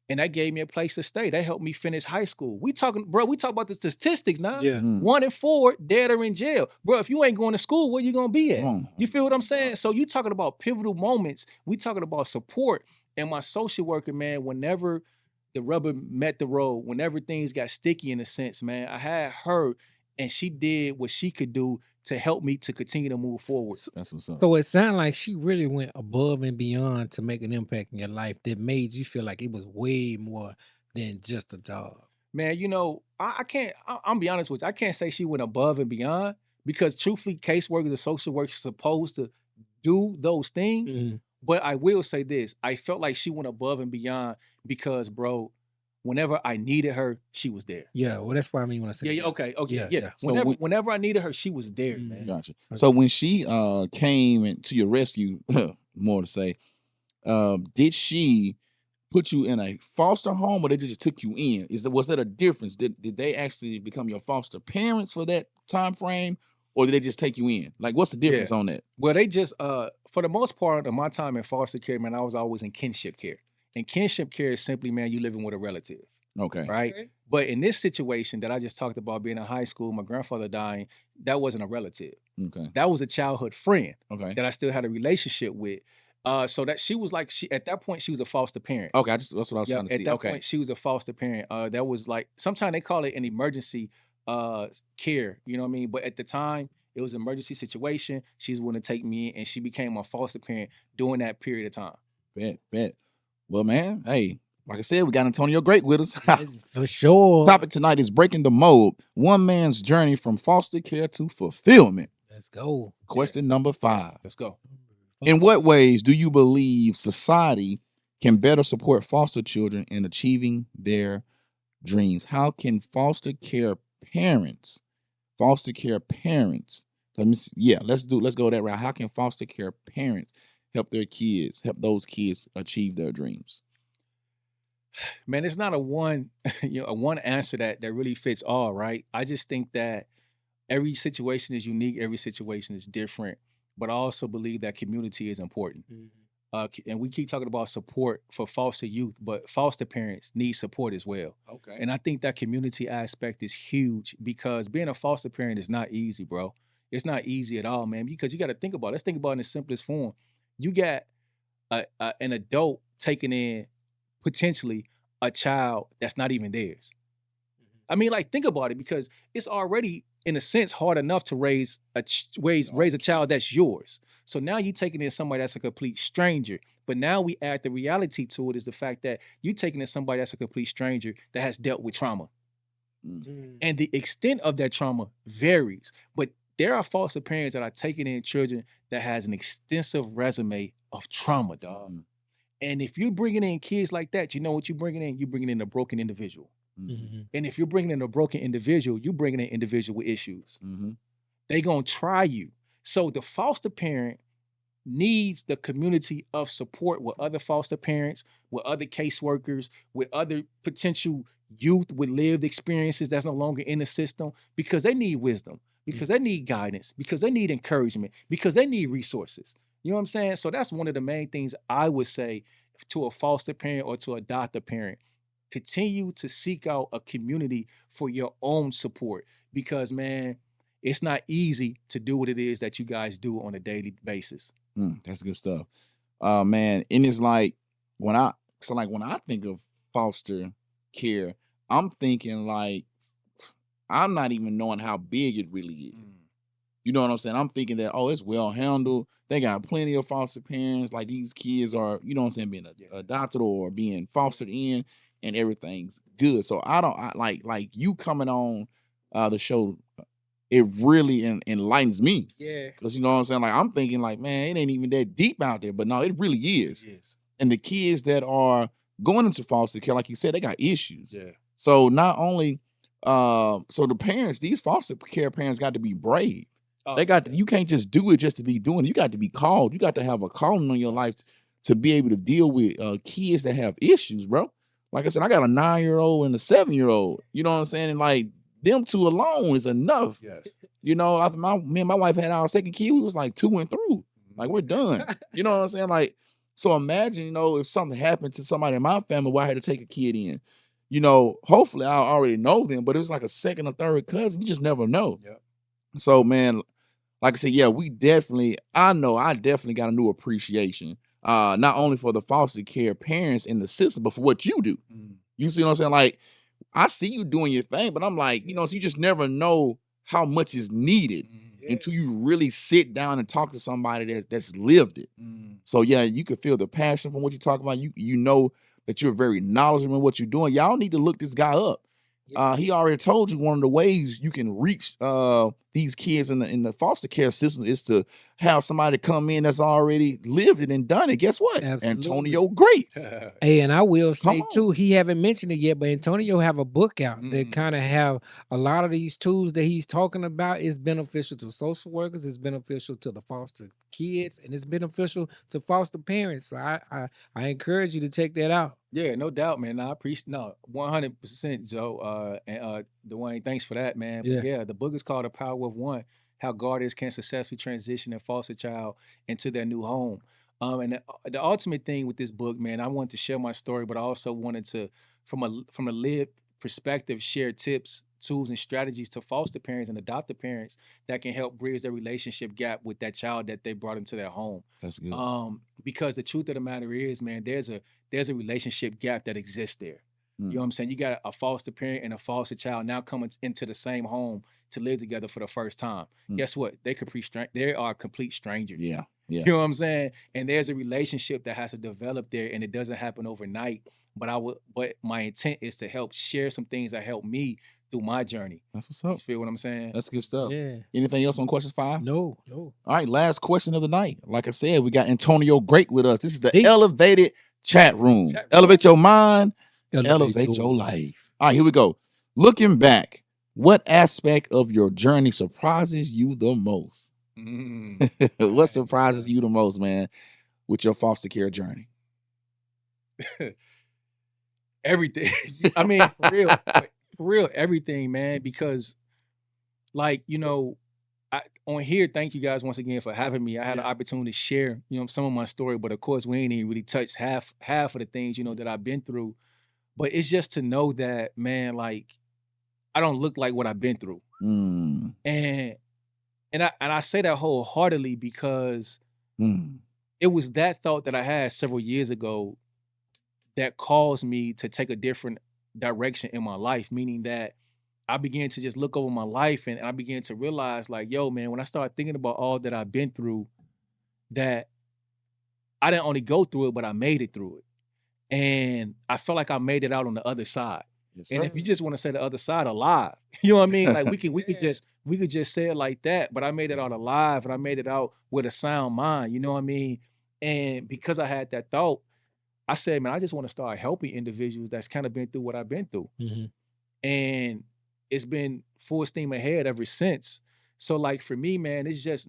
And that gave me a place to stay. That helped me finish high school. We talk about the statistics now. Yeah. 1 in 4 dead or in jail. Bro, if you ain't going to school, where you gonna be at? You feel what I'm saying? So you talking about pivotal moments. We talking about support. And my social worker, man, whenever the rubber met the road, whenever things got sticky in a sense, man, I had her and she did what she could do to help me to continue to move forward. That's what's up. So it sounded like she really went above and beyond to make an impact in your life that made you feel like it was way more than just a job. Man, you know, I'm be honest with you, I can't say she went above and beyond because truthfully, caseworkers and social workers are supposed to do those things. But I will say this, I felt like she went above and beyond because, bro, whenever I needed her, she was there. Yeah, well, that's what I mean when I say Okay. Yeah. So Whenever I needed her, she was there, man. Gotcha. So when she came to your rescue, more to say, did she put you in a foster home or they just took you in? Was that a difference? Did they actually become your foster parents for that time frame, or did they just take you in? Like, what's the difference on that? Well, they just for the most part of my time in foster care, man, I was always in kinship care. And kinship care is simply, man, you living with a relative. Okay. Right? Okay. But in this situation that I just talked about, being in high school, my grandfather dying, that wasn't a relative. Okay. That was a childhood friend. Okay. That I still had a relationship with. So that she was like, at that point, she was a foster parent. Okay, that's what I was trying to see. At that point, she was a foster parent. That was like, sometimes they call it an emergency care, you know what I mean? But at the time, it was an emergency situation. She's willing to take me in, and she became my foster parent during that period of time. Bet. Well, man, hey, like I said, we got Antonio Grate with us. For sure. Topic tonight is breaking the mold. One man's journey from foster care to fulfillment. Let's go. Question number 5. Let's go. In what ways do you believe society can better support foster children in achieving their dreams. How can parents, foster care parents, let's go that route. How can foster care parents help those kids achieve their dreams? Man, it's not a one, a one answer that really fits all, right? I just think that every situation is unique, every situation is different, but I also believe that community is important. And we keep talking about support for foster youth, but foster parents need support as well. Okay. And I think that community aspect is huge because being a foster parent is not easy, bro. It's not easy at all, man. Because you got to think about it. Let's think about it in the simplest form. You got an adult taking in potentially a child that's not even theirs. I mean, like, think about it, because it's already, in a sense, hard enough to raise a child that's yours. So now you're taking in somebody that's a complete stranger. But now we add the reality to it, is the fact that you're taking in somebody that's a complete stranger that has dealt with trauma. And the extent of that trauma varies. But there are foster parents that are taking in children that has an extensive resume of trauma, dog. And if you're bringing in kids like that, you know what you're bringing in? You're bringing in a broken individual. And if you're bringing in a broken individual, you're bringing in an individual with issues. They gonna try you. So the foster parent needs the community of support with other foster parents, with other caseworkers, with other potential youth with lived experiences that's no longer in the system, because they need wisdom, because they need guidance, because they need encouragement, because they need resources. You know what I'm saying? So that's one of the main things I would say to a foster parent or to a adoptive parent. Continue to seek out a community for your own support, because, man, it's not easy to do what it is that you guys do on a daily basis. That's good stuff. Man, and it's like when I think of foster care, I'm thinking like I'm not even knowing how big it really is. You know what I'm saying? I'm thinking that, it's well handled. They got plenty of foster parents. Like, these kids are, you know what I'm saying, being adopted or being fostered in, and everything's good. So I like you coming on the show, it really enlightens me. Yeah. Because, you know what I'm saying? Like, I'm thinking like, man, it ain't even that deep out there. But no, it really is. And the kids that are going into foster care, like you said, they got issues. Yeah. So not only, so the parents, these foster care parents got to be brave. You can't just do it just to be doing it. You got to be called. You got to have a calling on your life to be able to deal with kids that have issues, bro. Like I said, I got a 9-year-old and a 7-year-old. You know what I'm saying? And like, them two alone is enough. Yes. You know, after me and my wife had our second kid, we was like 2 and through. Like, we're done. You know what I'm saying? Like, so imagine, if something happened to somebody in my family where I had to take a kid in. Hopefully I already know them, but it was like a second or third cousin. You just never know. Yep. So, man, like I said, yeah, I definitely got a new appreciation, not only for the foster care parents in the system, but for what you do. You see what I'm saying? Like, I see you doing your thing, but I'm like, so you just never know how much is needed until you really sit down and talk to somebody that's lived it. So yeah, you can feel the passion from what you talk about. You know that you're very knowledgeable in what you're doing. Y'all need to look this guy up. He already told you one of the ways you can reach these kids in the foster care system is to have somebody come in that's already lived it and done it. Guess what? Absolutely. Antonio Grate. Hey, and I will say on. too, he haven't mentioned it yet, but Antonio have a book out that kind of have a lot of these tools that he's talking about. Is beneficial to social workers, it's beneficial to the foster kids, and it's beneficial to foster parents. So I encourage you to check that out. Yeah, no doubt, man. I appreciate 100%, Joe. And Dwayne, thanks for that, man. But yeah, the book is called The Power of One: How Guardians Can Successfully Transition a Foster Child into Their New Home. And the ultimate thing with this book, man, I wanted to share my story, but I also wanted to, from a lived perspective, share tips, tools, and strategies to foster parents and adoptive parents that can help bridge their relationship gap with that child that they brought into their home. That's good. Because the truth of the matter is, man, there's a relationship gap that exists there. You know what I'm saying? You got a foster parent and a foster child now coming into the same home to live together for the first time. Guess what? They are complete strangers. Yeah. You know what I'm saying? And there's a relationship that has to develop there, and it doesn't happen overnight. But my intent is to help share some things that help me through my journey. That's what's up. You feel what I'm saying? That's good stuff. Yeah. Anything else on question 5? No. All right, last question of the night. Like I said, we got Antonio Grate with us. This is the Elevated Chat room. Chat room. Elevate your mind, Elevate elevate your life. All right, here we go. Looking back, what aspect of your journey surprises you the most? What surprises you the most, man, with your foster care journey? Everything. I mean, for real, everything, man. Because, like, you know, on here, thank you guys once again for having me. I had an opportunity to share, you know, some of my story, but of course, we ain't even really touched half of the things, you know, that I've been through. But it's just to know that, man, like, I don't look like what I've been through, Mm, and I say that wholeheartedly because mm, it was that thought that I had several years ago that caused me to take a different direction in my life, meaning that I began to just look over my life and I began to realize, like, yo, man, when I started thinking about all that I've been through, that I didn't only go through it, but I made it through it. And I felt like I made it out on the other side. yes, And sir. if you just want to say the other side, alive, you know what I mean? Like we could just say it like that, but I made it out alive and I made it out with a sound mind, you know what I mean? And because I had that thought, I said, man, I just want to start helping individuals that's kind of been through what I've been through. And it's been full steam ahead ever since. So like for me, man, it's just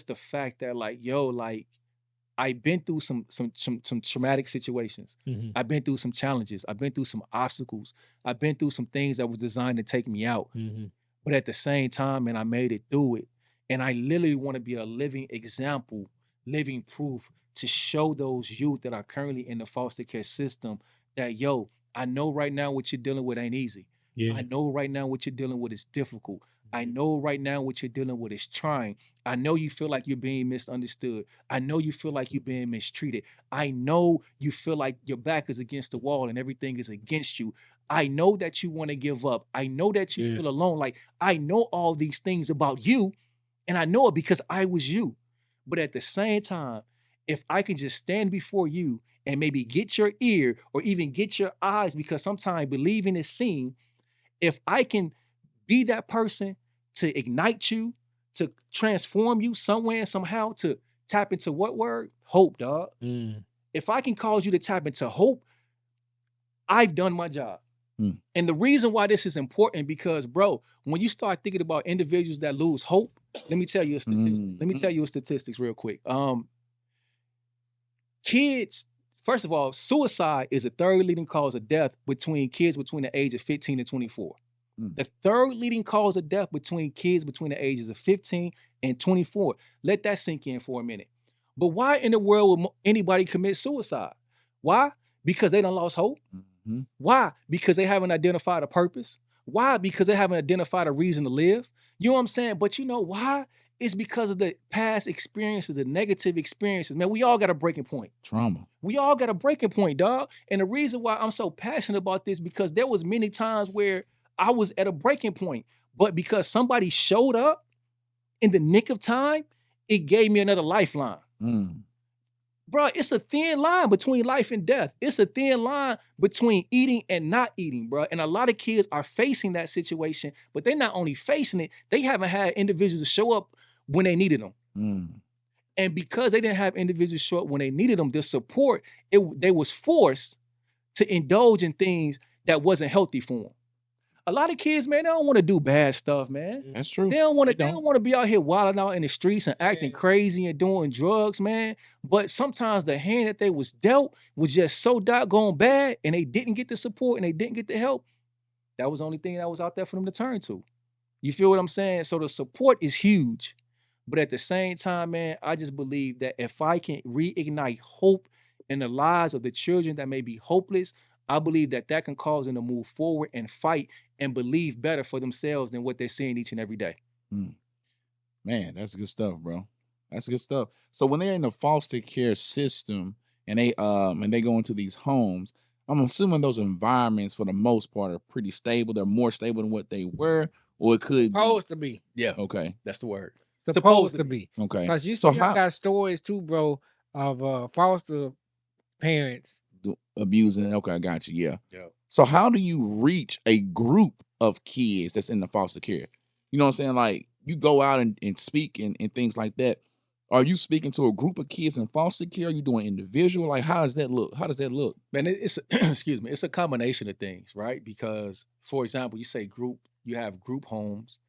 the fact that like, yo, like I've been through some traumatic situations. I've been through some challenges. I've been through some obstacles. I've been through some things that was designed to take me out. But at the same time, man, I made it through it. And I literally want to be a living example, living proof to show those youth that are currently in the foster care system that, yo, I know right now what you're dealing with ain't easy. I know right now what you're dealing with is difficult. I know right now what you're dealing with is trying. I know you feel like you're being misunderstood. I know you feel like you're being mistreated. I know you feel like your back is against the wall and everything is against you. I know that you want to give up. I know that you feel alone. Like, I know all these things about you, and I know it because I was you. But at the same time, if I can just stand before you and maybe get your ear or even get your eyes, because sometimes believing is seen, if I can be that person to ignite you, to transform you somewhere and somehow, to tap into what word? Hope, dog. If I can cause you to tap into hope, I've done my job. And the reason why this is important, because, bro, when you start thinking about individuals that lose hope, let me tell you a statistic. Let me tell you a statistics real quick. Kids, first of all, suicide is the third leading cause of death between kids between the age of 15 and 24. The third leading cause of death between kids between the ages of 15 and 24. Let that sink in for a minute. But why in the world would anybody commit suicide? Why? Because they done lost hope. Why? Because they haven't identified a purpose. Why? Because they haven't identified a reason to live. You know what I'm saying? But you know why? It's because of the past experiences, the negative experiences. Man, we all got a breaking point. Trauma. We all got a breaking point, dog. And the reason why I'm so passionate about this, because there was many times where I was at a breaking point, but because somebody showed up in the nick of time, it gave me another lifeline. Bro, it's a thin line between life and death. It's a thin line between eating and not eating, bro. And a lot of kids are facing that situation, but they're not only facing it, they haven't had individuals to show up when they needed them. And because they didn't have individuals show up when they needed them, the support, they was forced to indulge in things that wasn't healthy for them. A lot of kids, man, they don't want to do bad stuff, man. That's true. They don't want to be out here wilding out in the streets and acting crazy and doing drugs, man. But sometimes the hand that they was dealt was just so doggone bad, and they didn't get the support and they didn't get the help. That was the only thing that was out there for them to turn to. You feel what I'm saying? So the support is huge. But at the same time, man, I just believe that if I can reignite hope in the lives of the children that may be hopeless, I believe that that can cause them to move forward and fight and believe better for themselves than what they're seeing each and every day. Man, that's good stuff, bro. That's good stuff. So when they're in the foster care system and they go into these homes, I'm assuming those environments for the most part are pretty stable. They're more stable than what they were, or it could Supposed to be. Yeah. Okay. That's the word. Supposed to be. Okay. Because you So still got stories too, bro, of foster parents abusing. Okay, I got you. Yeah. So how do you reach a group of kids that's in the foster care? You know what I'm saying? Like, you go out and speak and things like that. Are you speaking to a group of kids in foster care? Are you doing individual? Like, how does that look? How does that look? Man, it's excuse me, it's a combination of things, right? Because, for example, you say group, you have group homes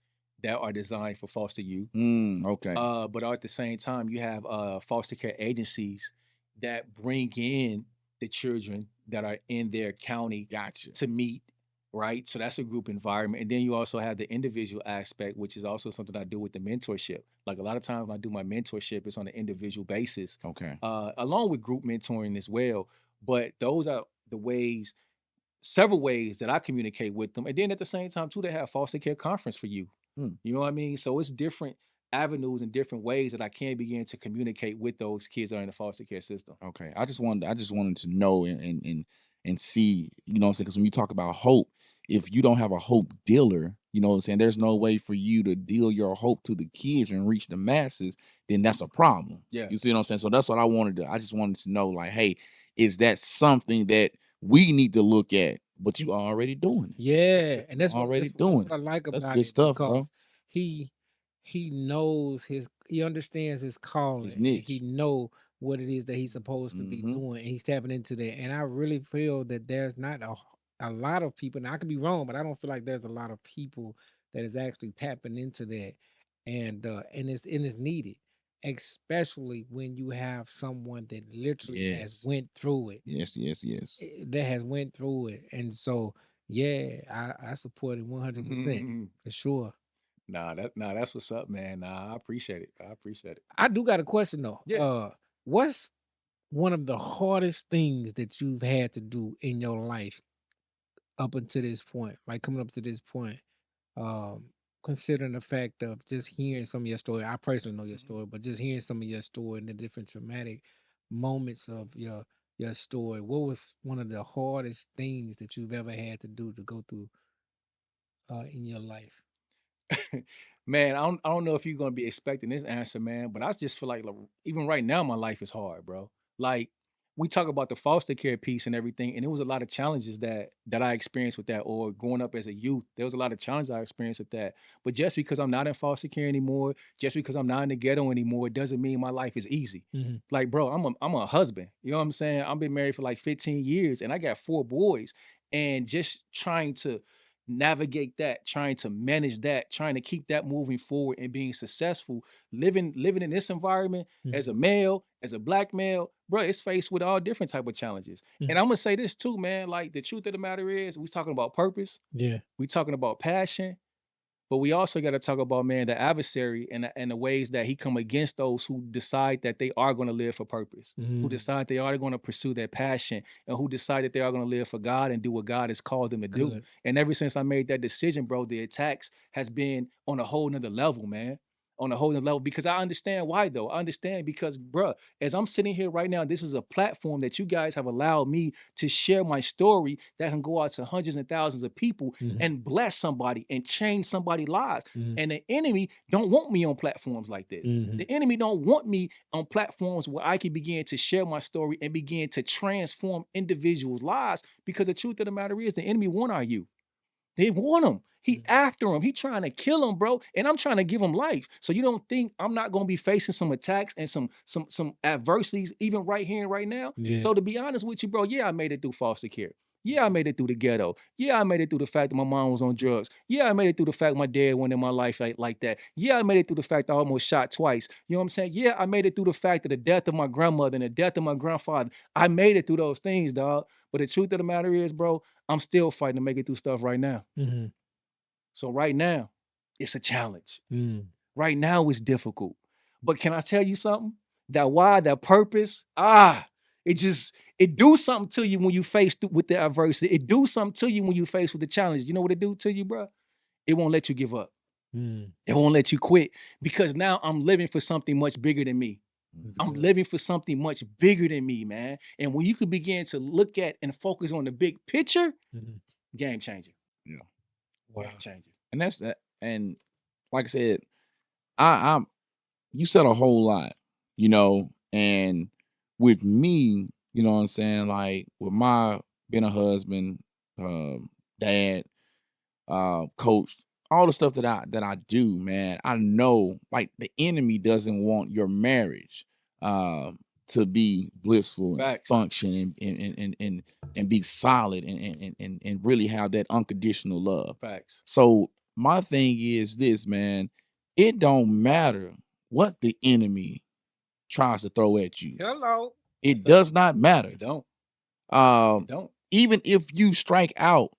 that are designed for foster youth. Okay. But at the same time, you have foster care agencies that bring in the children that are in their county Gotcha. to meet, right? So that's a group environment. And then you also have the individual aspect, which is also something I do with the mentorship. Like a lot of times when I do my mentorship, it's on an individual basis, Okay. along with group mentoring as well. But those are the ways, several ways that I communicate with them. And then at the same time, too, they have foster care conference for you. You know what I mean? So it's different avenues and different ways that I can begin to communicate with those kids that are in the foster care system. Okay. I just wanted to know and see, you know what I'm saying? Because when you talk about hope, if you don't have a hope dealer, you know what I'm saying, there's no way for you to deal your hope to the kids and reach the masses, then that's a problem. Yeah. You see what I'm saying? So that's what I just wanted to know, like, hey, is that something that we need to look at? But you already doing it. Yeah, and that's what Already that's doing what I like That's about good it stuff, bro. because he knows he understands his calling. His And niche. he know what it is that he's supposed to be doing, and he's tapping into that. And I really feel that there's not a lot of people. Now I could be wrong, but I don't feel like there's a lot of people that is actually tapping into that, and it's needed, especially when you have someone that literally has Yes. went through it. Yes. That has went through it, and so yeah, I support it 100% for sure. That's what's up, man. Nah, I appreciate it. I appreciate it. I do got a question though. Yeah. What's one of the hardest things that you've had to do in your life up until this point, like coming up to this point? Um, Considering the fact of just hearing some of your story, I personally know your story, but just hearing some of your story and the different traumatic moments of your story, what was one of the hardest things that you've ever had to do to go through in your life? Man, I don't know if you're gonna be expecting this answer, man, but I just feel like even right now, my life is hard, bro. Like we talk about the foster care piece and everything, and there was a lot of challenges that I experienced with that, or growing up as a youth, there was a lot of challenges I experienced with that. But just because I'm not in foster care anymore, just because I'm not in the ghetto anymore, doesn't mean my life is easy. Mhm. Like, bro, I'm a husband. You know what I'm saying? I've been married for like 15 years, and I got 4 boys, and just trying to navigate that, trying to manage that, trying to keep that moving forward and being successful, living in this environment as a male, as a black male, bro, it's faced with all different type of challenges. And I'm gonna say this too, man. Like the truth of the matter is, we talking about purpose, Yeah. we talking about passion, but we also got to talk about, man, the adversary and the ways that he come against those who decide that they are going to live for purpose, who decide they are going to pursue their passion, and who decide that they are going to live for God and do what God has called them to do. Good. And ever since I made that decision, bro, the attacks has been on a whole nother level, man. On a whole nother level, because I understand why though. I understand because, bro, as I'm sitting here right now, this is a platform that you guys have allowed me to share my story that can go out to hundreds and thousands of people and bless somebody and change somebody's lives. And the enemy don't want me on platforms like this. The enemy don't want me on platforms where I can begin to share my story and begin to transform individuals' lives, because the truth of the matter is the enemy want our youth. They want him. He after him. He trying to kill him, bro. And I'm trying to give him life. So you don't think I'm not gonna be facing some attacks and some adversities even right here and right now? Yeah. So to be honest with you, bro, yeah, I made it through foster care. Yeah, I made it through the ghetto. Yeah, I made it through the fact that my mom was on drugs. Yeah, I made it through the fact my dad went in my life like that. Yeah, I made it through the fact I almost shot twice. You know what I'm saying? Yeah, I made it through the fact that the death of my grandmother and the death of my grandfather. I made it through those things, dog. But the truth of the matter is, bro, I'm still fighting to make it through stuff right now. So right now, it's a challenge. Right now, it's difficult. But can I tell you something? That why, that purpose, it do something to you when you with the adversity. It do something to you when you face with the challenge. You know what it do to you, bro? It won't let you give up. It won't let you quit, because now I'm living for something much bigger than me. I'm living for something much bigger than me, man. And when you could begin to look at and focus on the big picture, game changer. Yeah. Wow. Game changer. And that's that. And like I said, I'm you said a whole lot, you know, and with me, you know what I'm saying, like with my being a husband, dad, coach, all the stuff that I do, man, I know like the enemy doesn't want your marriage to be blissful and Facts. function and be solid and really have that unconditional love. Facts. So my thing is this, man, it don't matter what the enemy tries to throw at you. Hello. It does not matter. You don't. Don't. Even if you strike out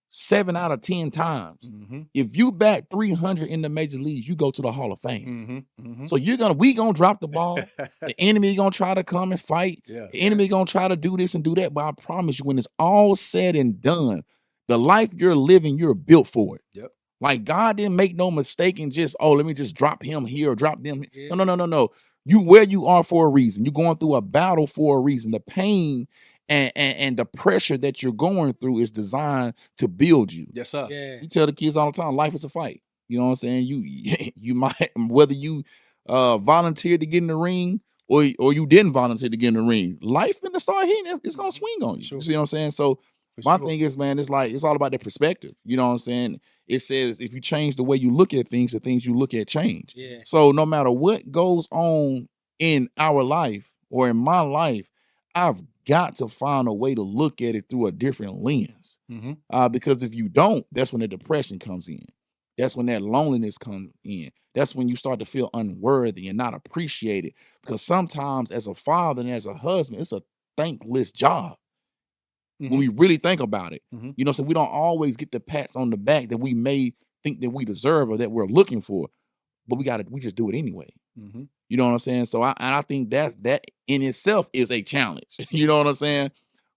7 out of 10 times, Mm-hmm. if you bat 300 in the major leagues, you go to the Hall of Fame. Mm-hmm. Mm-hmm. So we gonna drop the ball. The enemy gonna try to come and fight. Yeah. The enemy gonna try to do this and do that. But I promise you, when it's all said and done, the life you're living, you're built for it. Yep. Like God didn't make no mistake and just, let me just drop him here or drop them. Yeah. No. You where you are for a reason. You're going through a battle for a reason. The pain and the pressure that you're going through is designed to build you. Yes, sir. Yeah. You tell the kids all the time, life is a fight. You know what I'm saying? You might, whether you volunteered to get in the ring or you didn't volunteer to get in the ring, life in the start hitting, it's gonna swing on you. Sure. You see what I'm saying? So For my sure. thing is, man, it's all about that perspective. You know what I'm saying? It says if you change the way you look at things, the things you look at change. Yeah. So no matter what goes on in our life or in my life, I've got to find a way to look at it through a different lens. Mm-hmm. Because if you don't, that's when the depression comes in. That's when that loneliness comes in. That's when you start to feel unworthy and not appreciated. Because sometimes as a father and as a husband, it's a thankless job. Mm-hmm. When we really think about it. Mm-hmm. You know, so we don't always get the pats on the back that we may think that we deserve or that we're looking for. But we just do it anyway. Mm-hmm. You know what I'm saying? So I think that in itself is a challenge. You know what I'm saying?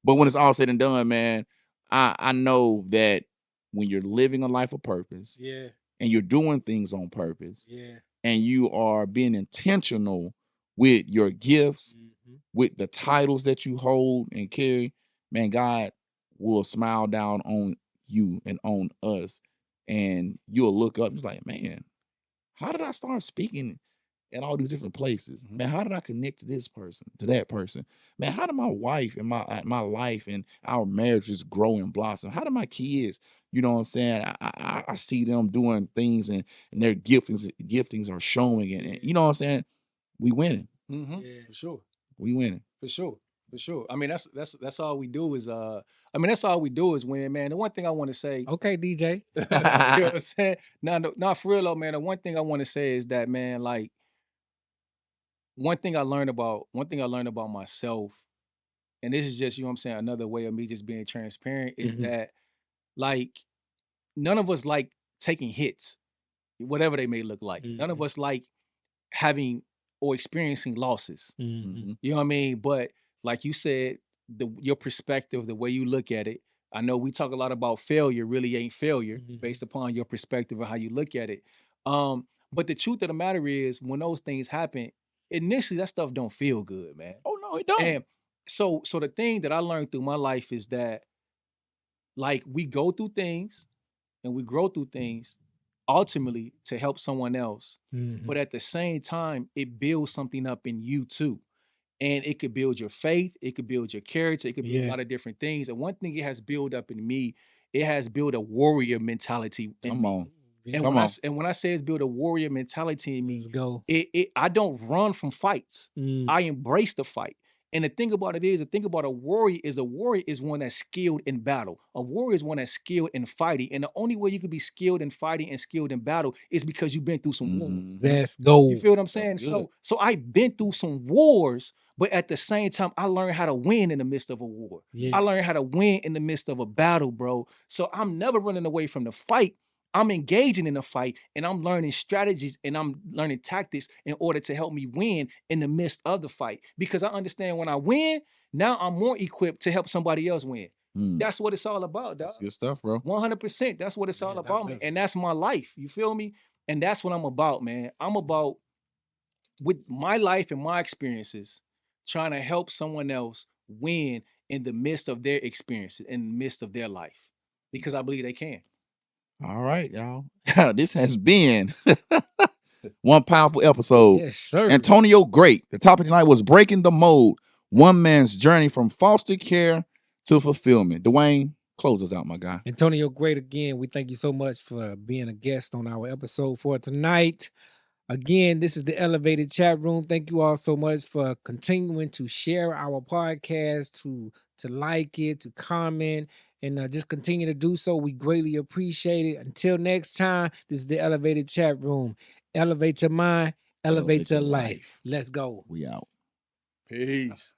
But when it's all said and done, man, I know that when you're living a life of purpose, Yeah. and you're doing things on purpose, Yeah. and you are being intentional with your gifts, Mm-hmm. with the titles that you hold and carry, man, God will smile down on you and on us, and you'll look up and it's like, man, how did I start speaking at all these different places? Mhm. Man, how did I connect to this person, to that person? Man, how did my wife and my life and our marriage just grow and blossom? How did my kids, you know what I'm saying? I see them doing things and their giftings are showing and you know what I'm saying? We winning. Mm-hmm. Yeah. For sure. We winning. For sure. For sure. I mean, that's all we do is that's all we do is win, man. The one thing I want to say, Okay, DJ. you know what I'm saying? No, for real though, man. The one thing I want to say is that, man, like one thing I learned about myself, and this is just, you know what I'm saying, another way of me just being transparent, is Mhm. that like none of us like taking hits, whatever they may look like. None of us like having or experiencing losses. Mm-hmm. You know what I mean? But like you said, your perspective, the way you look at it. I know we talk a lot about failure, really ain't failure Mhm. based upon your perspective and how you look at it. But the truth of the matter is, when those things happen, initially that stuff don't feel good, man. Oh no, it don't. And so the thing that I learned through my life is that like we go through things and we grow through things ultimately to help someone else. Mm-hmm. But at the same time, it builds something up in you too. And it could build your faith, it could build your character, it could build a Yeah. lot of different things. And one thing it has built up in me, it has built a warrior mentality in Come me. on. Yeah. And Come when on. and when I say it's built a warrior mentality in Let's me, go. I don't run from fights. Mm. I embrace the fight. And the thing about it is, the thing about a warrior is one that's skilled in battle. A warrior is one that's skilled in fighting. And the only way you can be skilled in fighting and skilled in battle is because you've been through some wars. Mhm. Let's go. You feel what I'm saying? good. So I've been through some wars, but at the same time, I learned how to win in the midst of a war. Yeah. I learned how to win in the midst of a battle, bro. So I'm never running away from the fight. I'm engaging in the fight and I'm learning strategies and I'm learning tactics in order to help me win in the midst of the fight. Because I understand when I win, now I'm more equipped to help somebody else win. Mm. That's what it's all about, dog. That's good stuff, bro. 100%. That's what it's all Yeah, about, man. that's- And that's my life. You feel me? And that's what I'm about, man. I'm about, with my life and my experiences, trying to help someone else win in the midst of their experiences, in the midst of their life. Because I believe they can. All right, y'all. This has been one powerful episode. Yes, sir. Antonio Grate. The topic tonight was breaking the mold. One man's journey from foster care to fulfillment. Dwayne, Close us out, my guy. Antonio Grate, again, we thank you so much for being a guest on our episode for tonight. Again, this is the Elevated Chat Room. Thank you all so much for continuing to share our podcast, to like it, to comment, and just continue to do so. We greatly appreciate it. Until next time, this is the Elevated Chat Room. Elevate your mind, elevate your life. Let's go. We out. Peace.